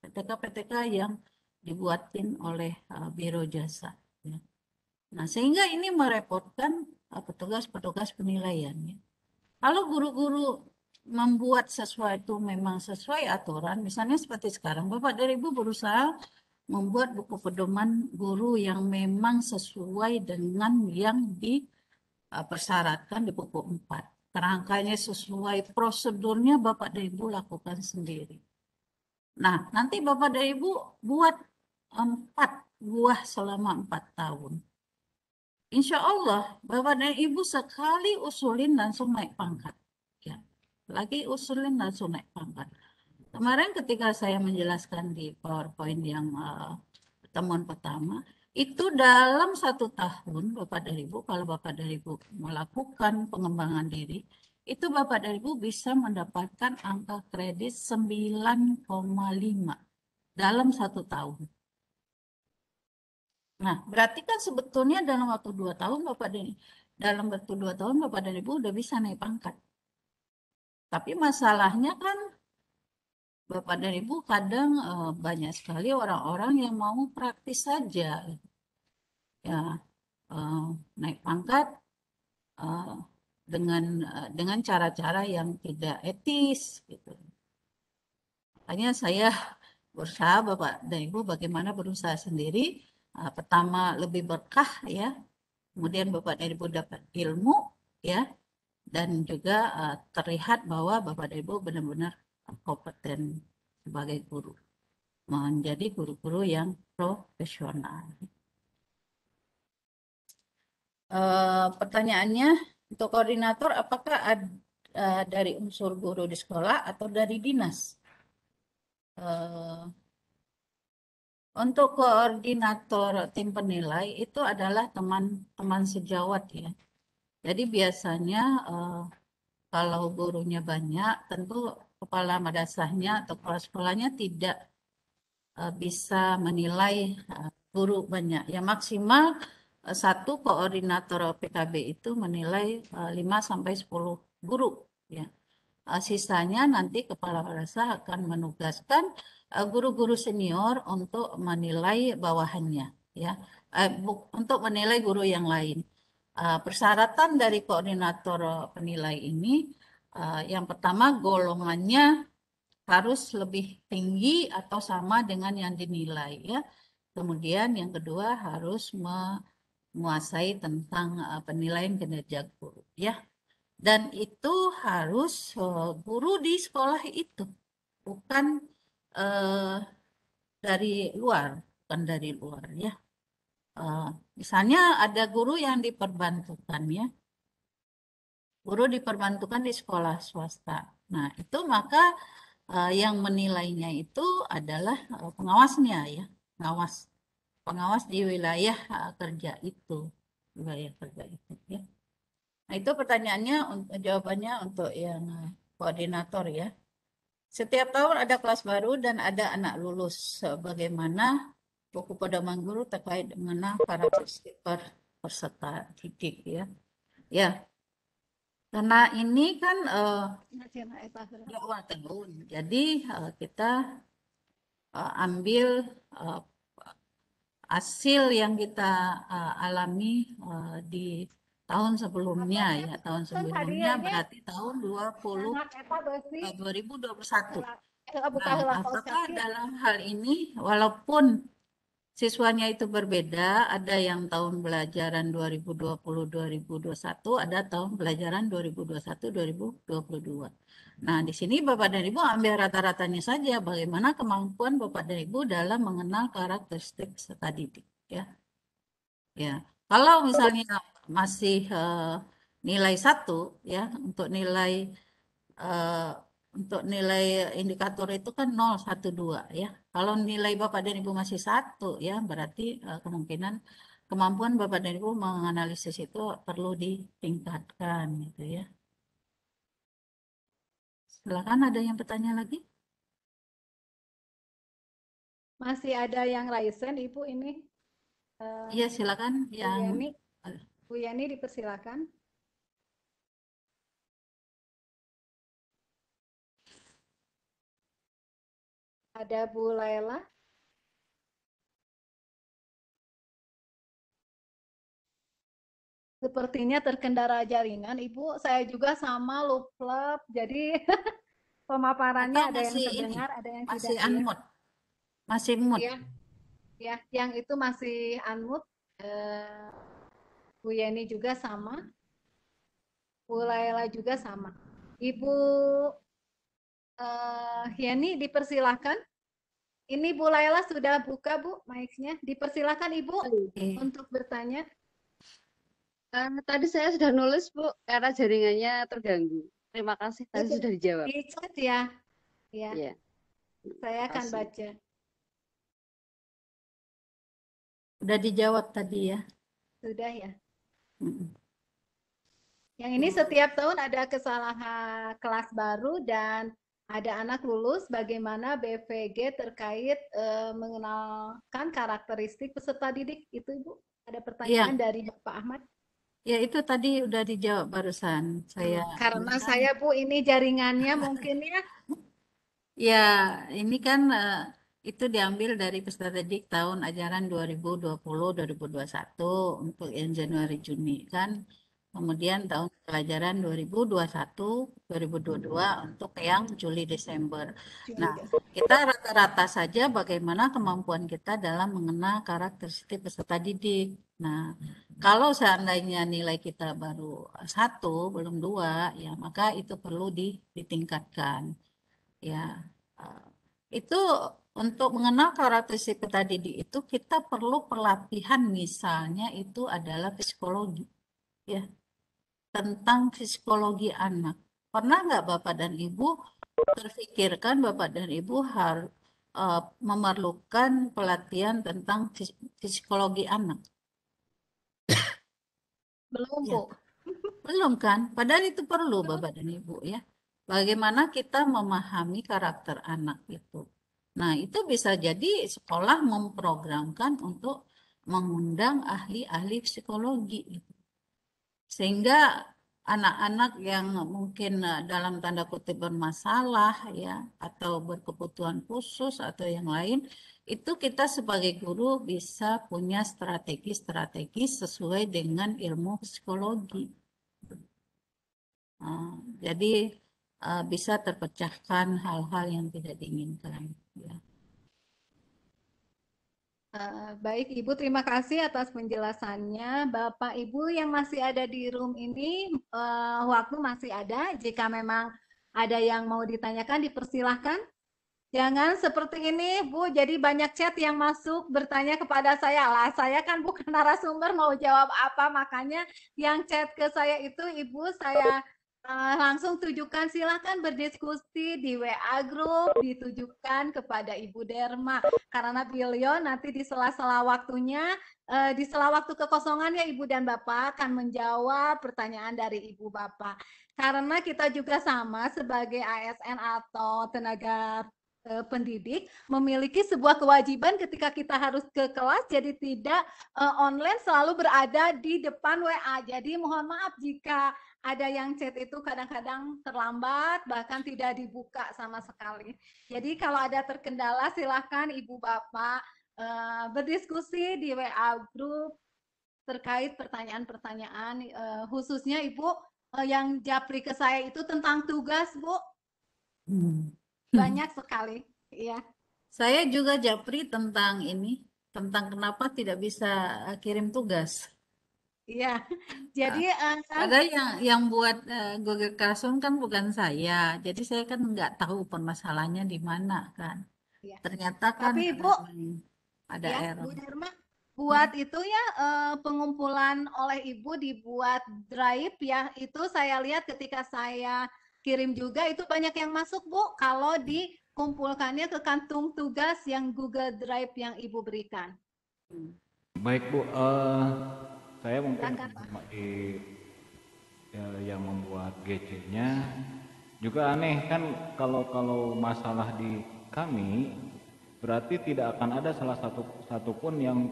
PTK yang dibuatin oleh biro jasa ya. Nah, sehingga ini merepotkan petugas-petugas penilaian ya. Kalau guru-guru membuat sesuatu memang sesuai aturan, misalnya seperti sekarang Bapak dan Ibu berusaha membuat buku pedoman guru yang memang sesuai dengan yang dipersyaratkan di buku 4. Kerangkanya sesuai prosedurnya Bapak dan Ibu lakukan sendiri. Nah, nanti Bapak dan Ibu buat 4 buah selama 4 tahun. Insya Allah Bapak dan Ibu sekali usulin langsung naik pangkat. Ya. Lagi usulin langsung naik pangkat. Kemarin ketika saya menjelaskan di PowerPoint yang pertemuan pertama, itu dalam 1 tahun Bapak dan Ibu, kalau Bapak dan Ibu melakukan pengembangan diri, itu Bapak dan Ibu bisa mendapatkan angka kredit 9,5 dalam 1 tahun. Nah, berarti kan sebetulnya dalam waktu 2 tahun Bapak dan Ibu udah bisa naik pangkat. Tapi masalahnya kan Bapak dan Ibu kadang banyak sekali orang-orang yang mau praktis saja, ya naik pangkat dengan cara-cara yang tidak etis, gitu. Makanya saya berusaha, Bapak dan Ibu, bagaimana berusaha sendiri. Pertama lebih berkah, ya. Kemudian Bapak dan Ibu dapat ilmu, ya, dan juga terlihat bahwa Bapak dan Ibu benar-benar kompeten sebagai guru, menjadi guru-guru yang profesional. Pertanyaannya, untuk koordinator apakah dari unsur guru di sekolah atau dari dinas? Untuk koordinator tim penilai itu adalah teman-teman sejawat, ya. Jadi biasanya kalau gurunya banyak, tentu kepala madrasahnya atau kepala sekolahnya tidak bisa menilai guru banyak. Ya maksimal satu koordinator PKB itu menilai 5-10 guru, ya. Sisanya nanti kepala madrasah akan menugaskan guru-guru senior untuk menilai bawahannya, ya, untuk menilai guru yang lain. Persyaratan dari koordinator penilai ini, yang pertama golongannya harus lebih tinggi atau sama dengan yang dinilai, ya. Kemudian yang kedua harus menguasai tentang penilaian kinerja guru, ya. Dan itu harus guru di sekolah itu, bukan dari luar, ya. Misalnya ada guru yang diperbantukan, ya. Guru diperbantukan di sekolah swasta. Nah, itu maka yang menilainya itu adalah pengawasnya, ya. Pengawas di wilayah kerja itu, ya. Nah, itu pertanyaannya, jawabannya untuk yang koordinator, ya. Setiap tahun ada kelas baru dan ada anak lulus. Bagaimana buku pedoman guru terkait mengenal karakteristik peserta didik, ya. Ya, karena ini kan awal tahun, jadi kita ambil hasil yang kita alami di tahun sebelumnya, ya. Tahun sebelumnya berarti tahun 2021. Nah, apakah dalam hal ini walaupun siswanya itu berbeda, ada yang tahun pelajaran 2020-2021, ada tahun pelajaran 2021-2022. Nah, di sini Bapak dan Ibu ambil rata-ratanya saja, bagaimana kemampuan Bapak dan Ibu dalam mengenal karakteristik peserta didik, ya. Ya, kalau misalnya masih nilai 1, ya, untuk nilai indikator itu kan 0, 1, 2, ya. Kalau nilai Bapak dan Ibu masih 1, ya, berarti kemungkinan kemampuan Bapak dan Ibu menganalisis itu perlu ditingkatkan, gitu, ya. Silakan, ada yang bertanya lagi? Masih ada yang raisen, Ibu, ini. Iya, silakan. Bu Yani dipersilakan. Ada Bu Laila. Sepertinya terkendala jaringan, Ibu. Saya juga sama lupa, jadi pemaparannya ada yang terdengar, ada yang masih tidak. Unmute. Masih mute. Ya, ya, yang itu masih unmute. Bu Yeni juga sama. Bu Laila juga sama. Ibu Yeni dipersilakan. Ini Bu Laila sudah buka, Bu, mic-nya. Dipersilakan, Ibu, untuk bertanya. Tadi saya sudah nulis, Bu, karena jaringannya terganggu. Terima kasih, tadi sudah dijawab. Di chat, ya. Ya. Ya. Saya akan baca. Sudah dijawab tadi, ya. Sudah, ya. Yang ini setiap tahun ada kesalahan kelas baru dan ada anak lulus, bagaimana BVG terkait mengenalkan karakteristik peserta didik. Itu, Ibu, ada pertanyaan dari Bapak Ahmad. Ya, itu tadi udah dijawab barusan. Karena saya, Bu, ini jaringannya mungkin, ya. Ya, ini kan itu diambil dari peserta didik tahun ajaran 2020-2021 untuk yang Januari Juni kan. Kemudian tahun pelajaran 2021-2022 untuk yang Juli Desember. Nah, kita rata-rata saja bagaimana kemampuan kita dalam mengenal karakteristik peserta didik. Nah, kalau seandainya nilai kita baru 1, belum 2, ya maka itu perlu ditingkatkan. Ya, itu untuk mengenal karakteristik peserta didik itu kita perlu pelatihan, misalnya itu adalah psikologi, ya, tentang psikologi anak. Pernah nggak Bapak dan Ibu terfikirkan Bapak dan Ibu harus memerlukan pelatihan tentang psikologi anak? Belum, Ya, Bu. belum kan? Padahal itu perlu Bapak dan Ibu ya. Bagaimana kita memahami karakter anak itu. Nah, itu bisa jadi sekolah memprogramkan untuk mengundang ahli-ahli psikologi. Sehingga anak-anak yang mungkin dalam tanda kutip bermasalah ya, atau berkebutuhan khusus atau yang lain, itu kita sebagai guru bisa punya strategi-strategi sesuai dengan ilmu psikologi. Jadi bisa terpecahkan hal-hal yang tidak diinginkan. Ya. Baik Ibu, terima kasih atas penjelasannya. Bapak Ibu yang masih ada di room ini, waktu masih ada. Jika memang ada yang mau ditanyakan, dipersilahkan. Jangan seperti ini, Bu. Jadi banyak chat yang masuk bertanya kepada saya. Lah, saya kan bukan narasumber mau jawab apa, makanya yang chat ke saya itu, Ibu, saya langsung tujukan, silakan berdiskusi di WA Group, ditujukan kepada Ibu Derma. Karena beliau nanti di sela-sela waktunya, di sela waktu kekosongannya Ibu dan Bapak akan menjawab pertanyaan dari Ibu Bapak. Karena kita juga sama sebagai ASN atau tenaga pendidik memiliki sebuah kewajiban ketika kita harus ke kelas, jadi tidak online selalu berada di depan WA. Jadi mohon maaf jika ada yang chat itu kadang-kadang terlambat, bahkan tidak dibuka sama sekali. Jadi kalau ada terkendala silahkan Ibu Bapak berdiskusi di WA Group terkait pertanyaan-pertanyaan, khususnya Ibu yang japri ke saya itu tentang tugas, Bu. Banyak sekali, ya. Saya juga japri tentang ini, tentang kenapa tidak bisa kirim tugas. Iya, jadi ada yang buat Google Classroom kan bukan saya, jadi saya kan nggak tahu permasalahannya di mana kan. Ya. Ternyata kan tapi Ibu ada ya, error. Bu Derma, buat itu ya pengumpulan oleh Ibu dibuat drive ya, itu saya lihat ketika saya kirim juga itu banyak yang masuk Bu, kalau dikumpulkannya ke kantung tugas yang Google Drive yang Ibu berikan. Baik Bu, saya mungkin yang membuat GC-nya juga aneh kan, kalau masalah di kami berarti tidak akan ada salah satu pun yang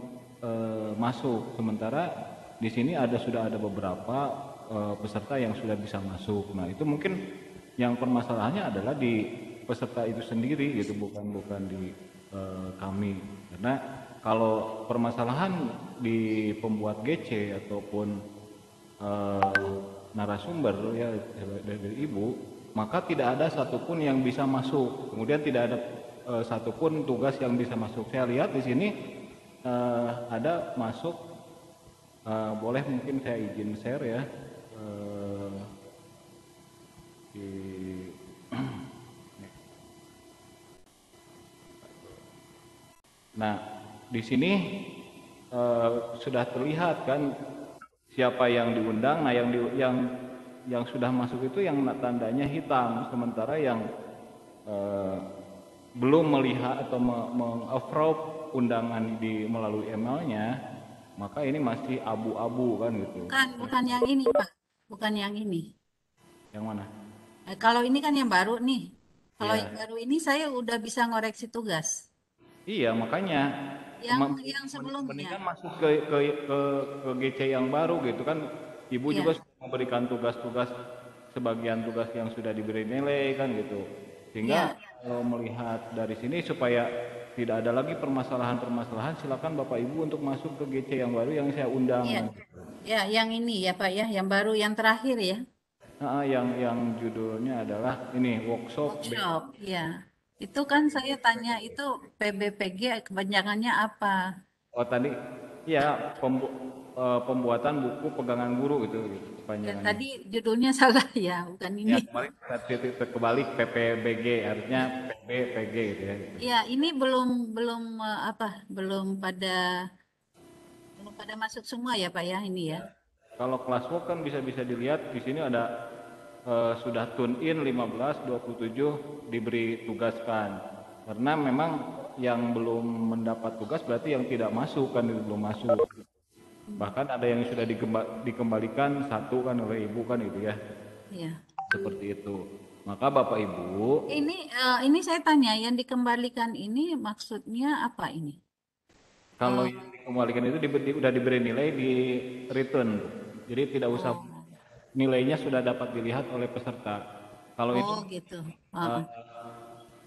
masuk, sementara di sini sudah ada beberapa peserta yang sudah bisa masuk. Nah itu mungkin yang permasalahannya adalah di peserta itu sendiri gitu, bukan di kami, karena kalau permasalahan di pembuat GC ataupun narasumber ya dari Ibu, maka tidak ada satupun yang bisa masuk. Kemudian tidak ada satupun tugas yang bisa masuk. Saya lihat di sini ada masuk, boleh mungkin saya izin share ya. Nah, di sini sudah terlihat kan siapa yang diundang. Nah, yang sudah masuk itu yang tandanya hitam, sementara yang belum melihat atau meng-approve undangan melalui emailnya, maka ini masih abu-abu kan gitu. Bukan yang ini Pak, bukan yang ini. Yang mana? Kalau ini kan yang baru nih. Kalau Ya. yang baru ini saya udah bisa ngoreksi tugas. Iya, makanya yang sebelumnya mendingan masuk ke GC yang baru gitu kan. Ibu juga sudah memberikan tugas-tugas, sebagian tugas yang sudah diberi nilai kan gitu. Sehingga kalau melihat dari sini supaya tidak ada lagi permasalahan-permasalahan, silakan Bapak Ibu untuk masuk ke GC yang baru yang saya undang. Ya, yang ini ya Pak ya, yang baru yang terakhir ya. Yang judulnya adalah ini workshop. Ya. Itu kan saya tanya itu PBPG kepanjangannya apa? Oh tadi ya pembuatan buku pegangan guru itu kepanjangannya. Ya, tadi judulnya salah ya, bukan ini. Ya, kemarin kebalik PPBG artinya PBPG gitu ya. Ya, ini belum pada masuk semua ya Pak ya ini ya. Kalau kelas work kan bisa dilihat di sini ada sudah tune in 15, 27 diberi tugaskan. Karena memang yang belum mendapat tugas berarti yang tidak masuk kan belum masuk. Bahkan ada yang sudah dikembalikan satu kan oleh Ibu kan itu ya. Iya. Seperti itu. Maka Bapak Ibu. Ini saya tanya yang dikembalikan ini maksudnya apa ini? Kalau yang dikembalikan itu sudah diberi nilai di return. Jadi tidak usah nilainya sudah dapat dilihat oleh peserta. Kalau itu gitu.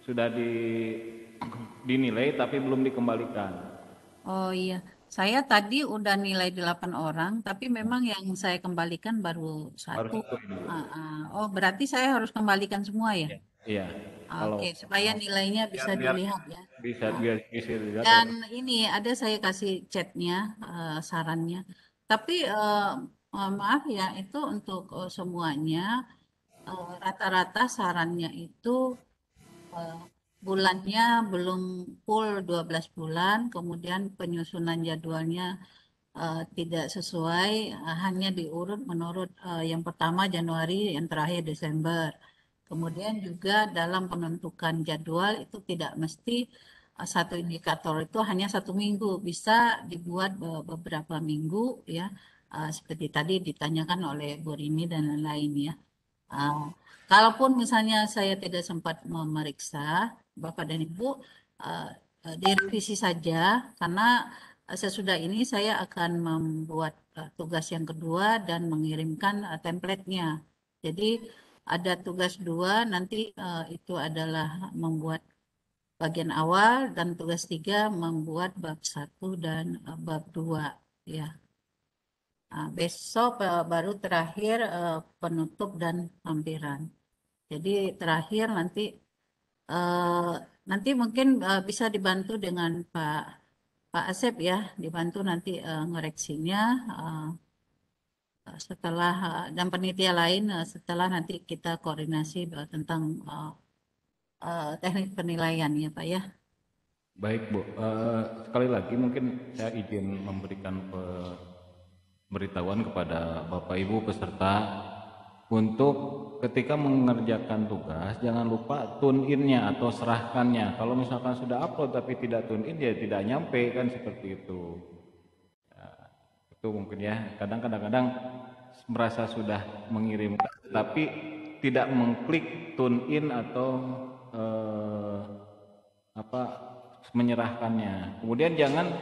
Sudah dinilai tapi belum dikembalikan. Oh iya, saya tadi udah nilai 8 orang, tapi memang yang saya kembalikan baru 1. Oh berarti saya harus kembalikan semua ya? Iya. Oke, supaya nilainya bisa dilihat ya. Bisa dilihat. Dan ini ada saya kasih chatnya, sarannya. Tapi maaf ya, itu untuk semuanya rata-rata sarannya itu bulannya belum full 12 bulan, kemudian penyusunan jadwalnya tidak sesuai, hanya diurut menurut yang pertama Januari, yang terakhir Desember. Kemudian juga dalam penentukan jadwal itu tidak mesti satu indikator itu hanya 1 minggu, bisa dibuat beberapa minggu ya. Seperti tadi ditanyakan oleh Bu Rini dan lain-lain ya. Kalaupun misalnya saya tidak sempat memeriksa Bapak dan Ibu, direvisi saja karena sesudah ini saya akan membuat tugas yang kedua dan mengirimkan template-nya. Jadi ada tugas 2 nanti itu adalah membuat bagian awal dan tugas 3 membuat bab 1 dan bab 2 ya. Besok baru terakhir penutup dan lampiran. Jadi terakhir nanti mungkin bisa dibantu dengan Pak Asep ya, dibantu nanti ngoreksinya setelah dan panitia lain setelah nanti kita koordinasi tentang teknik penilaian ya Pak ya. Baik Bu, sekali lagi mungkin saya izin memberikan pemberitahuan kepada Bapak Ibu peserta untuk ketika mengerjakan tugas jangan lupa tune in-nya atau serahkannya. Kalau misalkan sudah upload tapi tidak tune in ya tidak nyampe kan seperti itu. Itu mungkin ya. Kadang-kadang merasa sudah mengirimkan tapi tidak mengklik tune in atau menyerahkannya. Kemudian jangan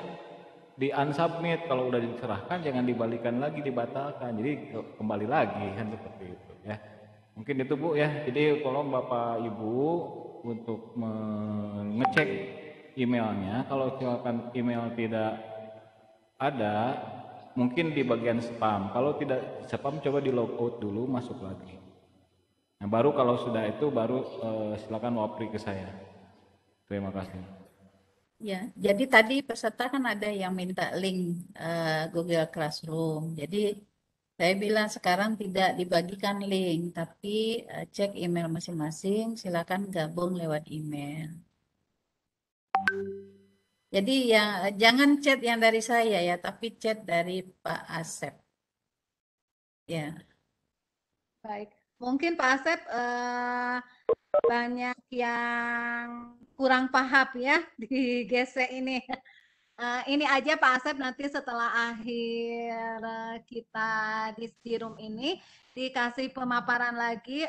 di unsubmit, kalau udah diserahkan jangan dibalikan lagi, dibatalkan, jadi kembali lagi kan seperti itu ya. Mungkin itu Bu ya. Jadi tolong Bapak Ibu untuk mengecek emailnya. Kalau silakan email tidak ada, mungkin di bagian spam. Kalau tidak spam coba di logout dulu, masuk lagi. Nah baru kalau sudah itu baru silakan wapri ke saya. Terima kasih. Ya, jadi tadi peserta kan ada yang minta link Google Classroom. Jadi saya bilang sekarang tidak dibagikan link, tapi cek email masing-masing, silakan gabung lewat email. Jadi jangan chat yang dari saya ya, tapi chat dari Pak Asep. Ya. Baik, mungkin Pak Asep banyak yang kurang paham ya di GC ini. Ini aja Pak Asep, nanti setelah akhir kita di room ini dikasih pemaparan lagi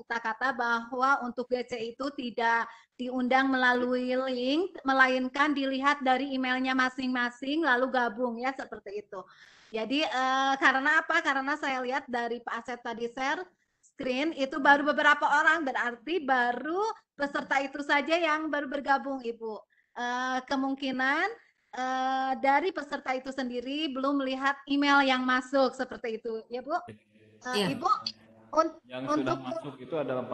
kata-kata bahwa untuk GC itu tidak diundang melalui link, melainkan dilihat dari emailnya masing-masing lalu gabung ya seperti itu. Jadi karena apa? Karena saya lihat dari Pak Asep tadi share screen itu baru beberapa orang, berarti baru peserta itu saja yang baru bergabung, Ibu. Kemungkinan dari peserta itu sendiri belum melihat email yang masuk seperti itu, ya Bu. Iya. Ibu, Yang sudah masuk itu adalah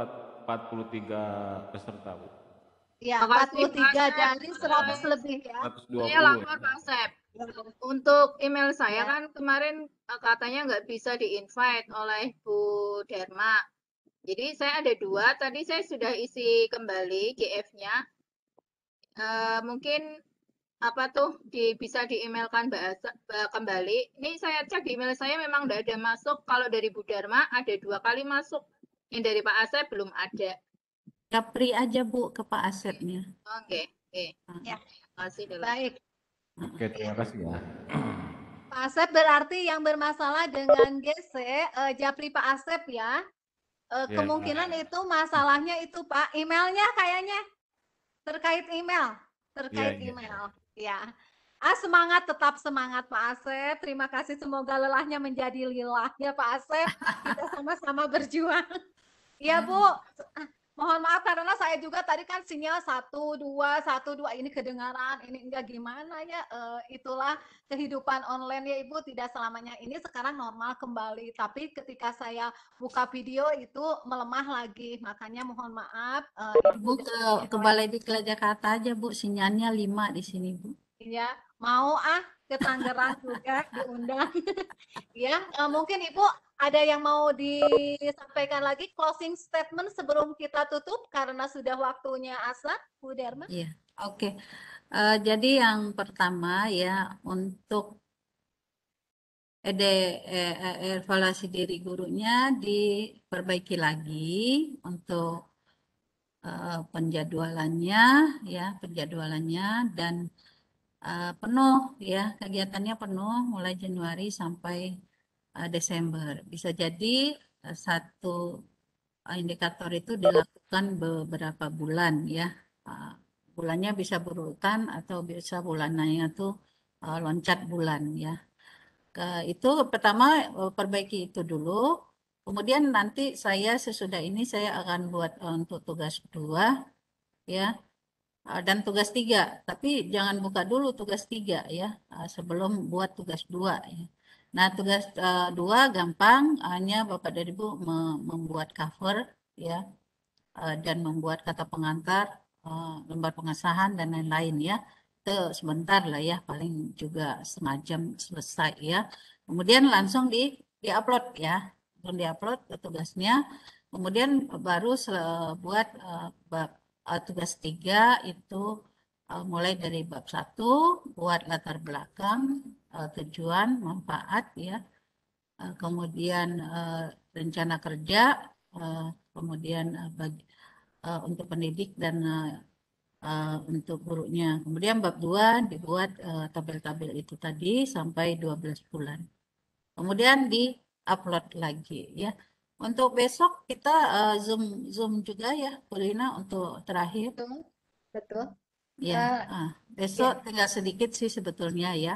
43 peserta, Bu. ya, Makasih, 43 Pak dari 100 lebih ya. 120 Saya lapor ya. Pak Sep. Untuk email saya kan kemarin katanya nggak bisa di-invite oleh Bu Dharma. Jadi saya ada 2, tadi saya sudah isi kembali GF-nya. Mungkin apa tuh bisa di-emailkan kembali. Ini saya cek di email saya memang udah ada masuk. Kalau dari Bu Dharma ada 2 kali masuk. Yang dari Pak Asep belum ada. Japri aja Bu ke Pak Asepnya. Oke. Ya. Terima kasih. Baik. Oke, terima kasih ya. Pak Asep berarti yang bermasalah dengan GC, Japri Pak Asep ya. Kemungkinan itu masalahnya itu Pak, emailnya kayaknya terkait email. Email. Ya. Semangat, tetap semangat Pak Asep. Terima kasih, semoga lelahnya menjadi lilah ya Pak Asep. Kita sama-sama berjuang. Iya Bu. Mohon maaf karena saya juga tadi kan sinyal 1, 2 ini kedengaran, ini enggak gimana ya. Itulah kehidupan online ya Ibu, tidak selamanya ini sekarang normal kembali. Tapi ketika saya buka video itu melemah lagi, makanya mohon maaf. Bu ke Balai Diklat Jakarta aja Bu, sinyalnya 5 di sini Bu. Iya, mau ke Tangerang juga diundang. Ya, mungkin Ibu ada yang mau disampaikan lagi closing statement sebelum kita tutup karena sudah waktunya azan, Bu Dharma? Iya, oke. Jadi yang pertama ya untuk evaluasi diri gurunya diperbaiki lagi untuk penjadwalannya dan penuh ya, kegiatannya penuh mulai Januari sampai Desember. Bisa jadi satu indikator itu dilakukan beberapa bulan ya. Bulannya bisa berurutan atau bisa bulannya itu loncat bulan ya. Itu pertama perbaiki itu dulu. Kemudian nanti saya sesudah ini saya akan buat untuk tugas 2 ya. Dan tugas 3, tapi jangan buka dulu tugas 3 ya, sebelum buat tugas 2 ya. Nah, tugas 2 gampang, hanya Bapak dan Ibu membuat cover ya, dan membuat kata pengantar, lembar pengesahan dan lain-lain ya. Itu sebentar lah ya, paling juga setengah jam selesai ya. Kemudian langsung di-upload ya, langsung di-upload ke tugasnya. Kemudian baru buat tugas 3 itu mulai dari bab 1 buat latar belakang, tujuan, manfaat ya, kemudian rencana kerja, kemudian untuk pendidik dan untuk gurunya. Kemudian bab 2 dibuat tabel-tabel itu tadi sampai 12 bulan. Kemudian di-upload lagi ya. Untuk besok kita Zoom juga ya, Bu Lina, untuk terakhir. Betul. Ya, besok tinggal sedikit sih sebetulnya ya.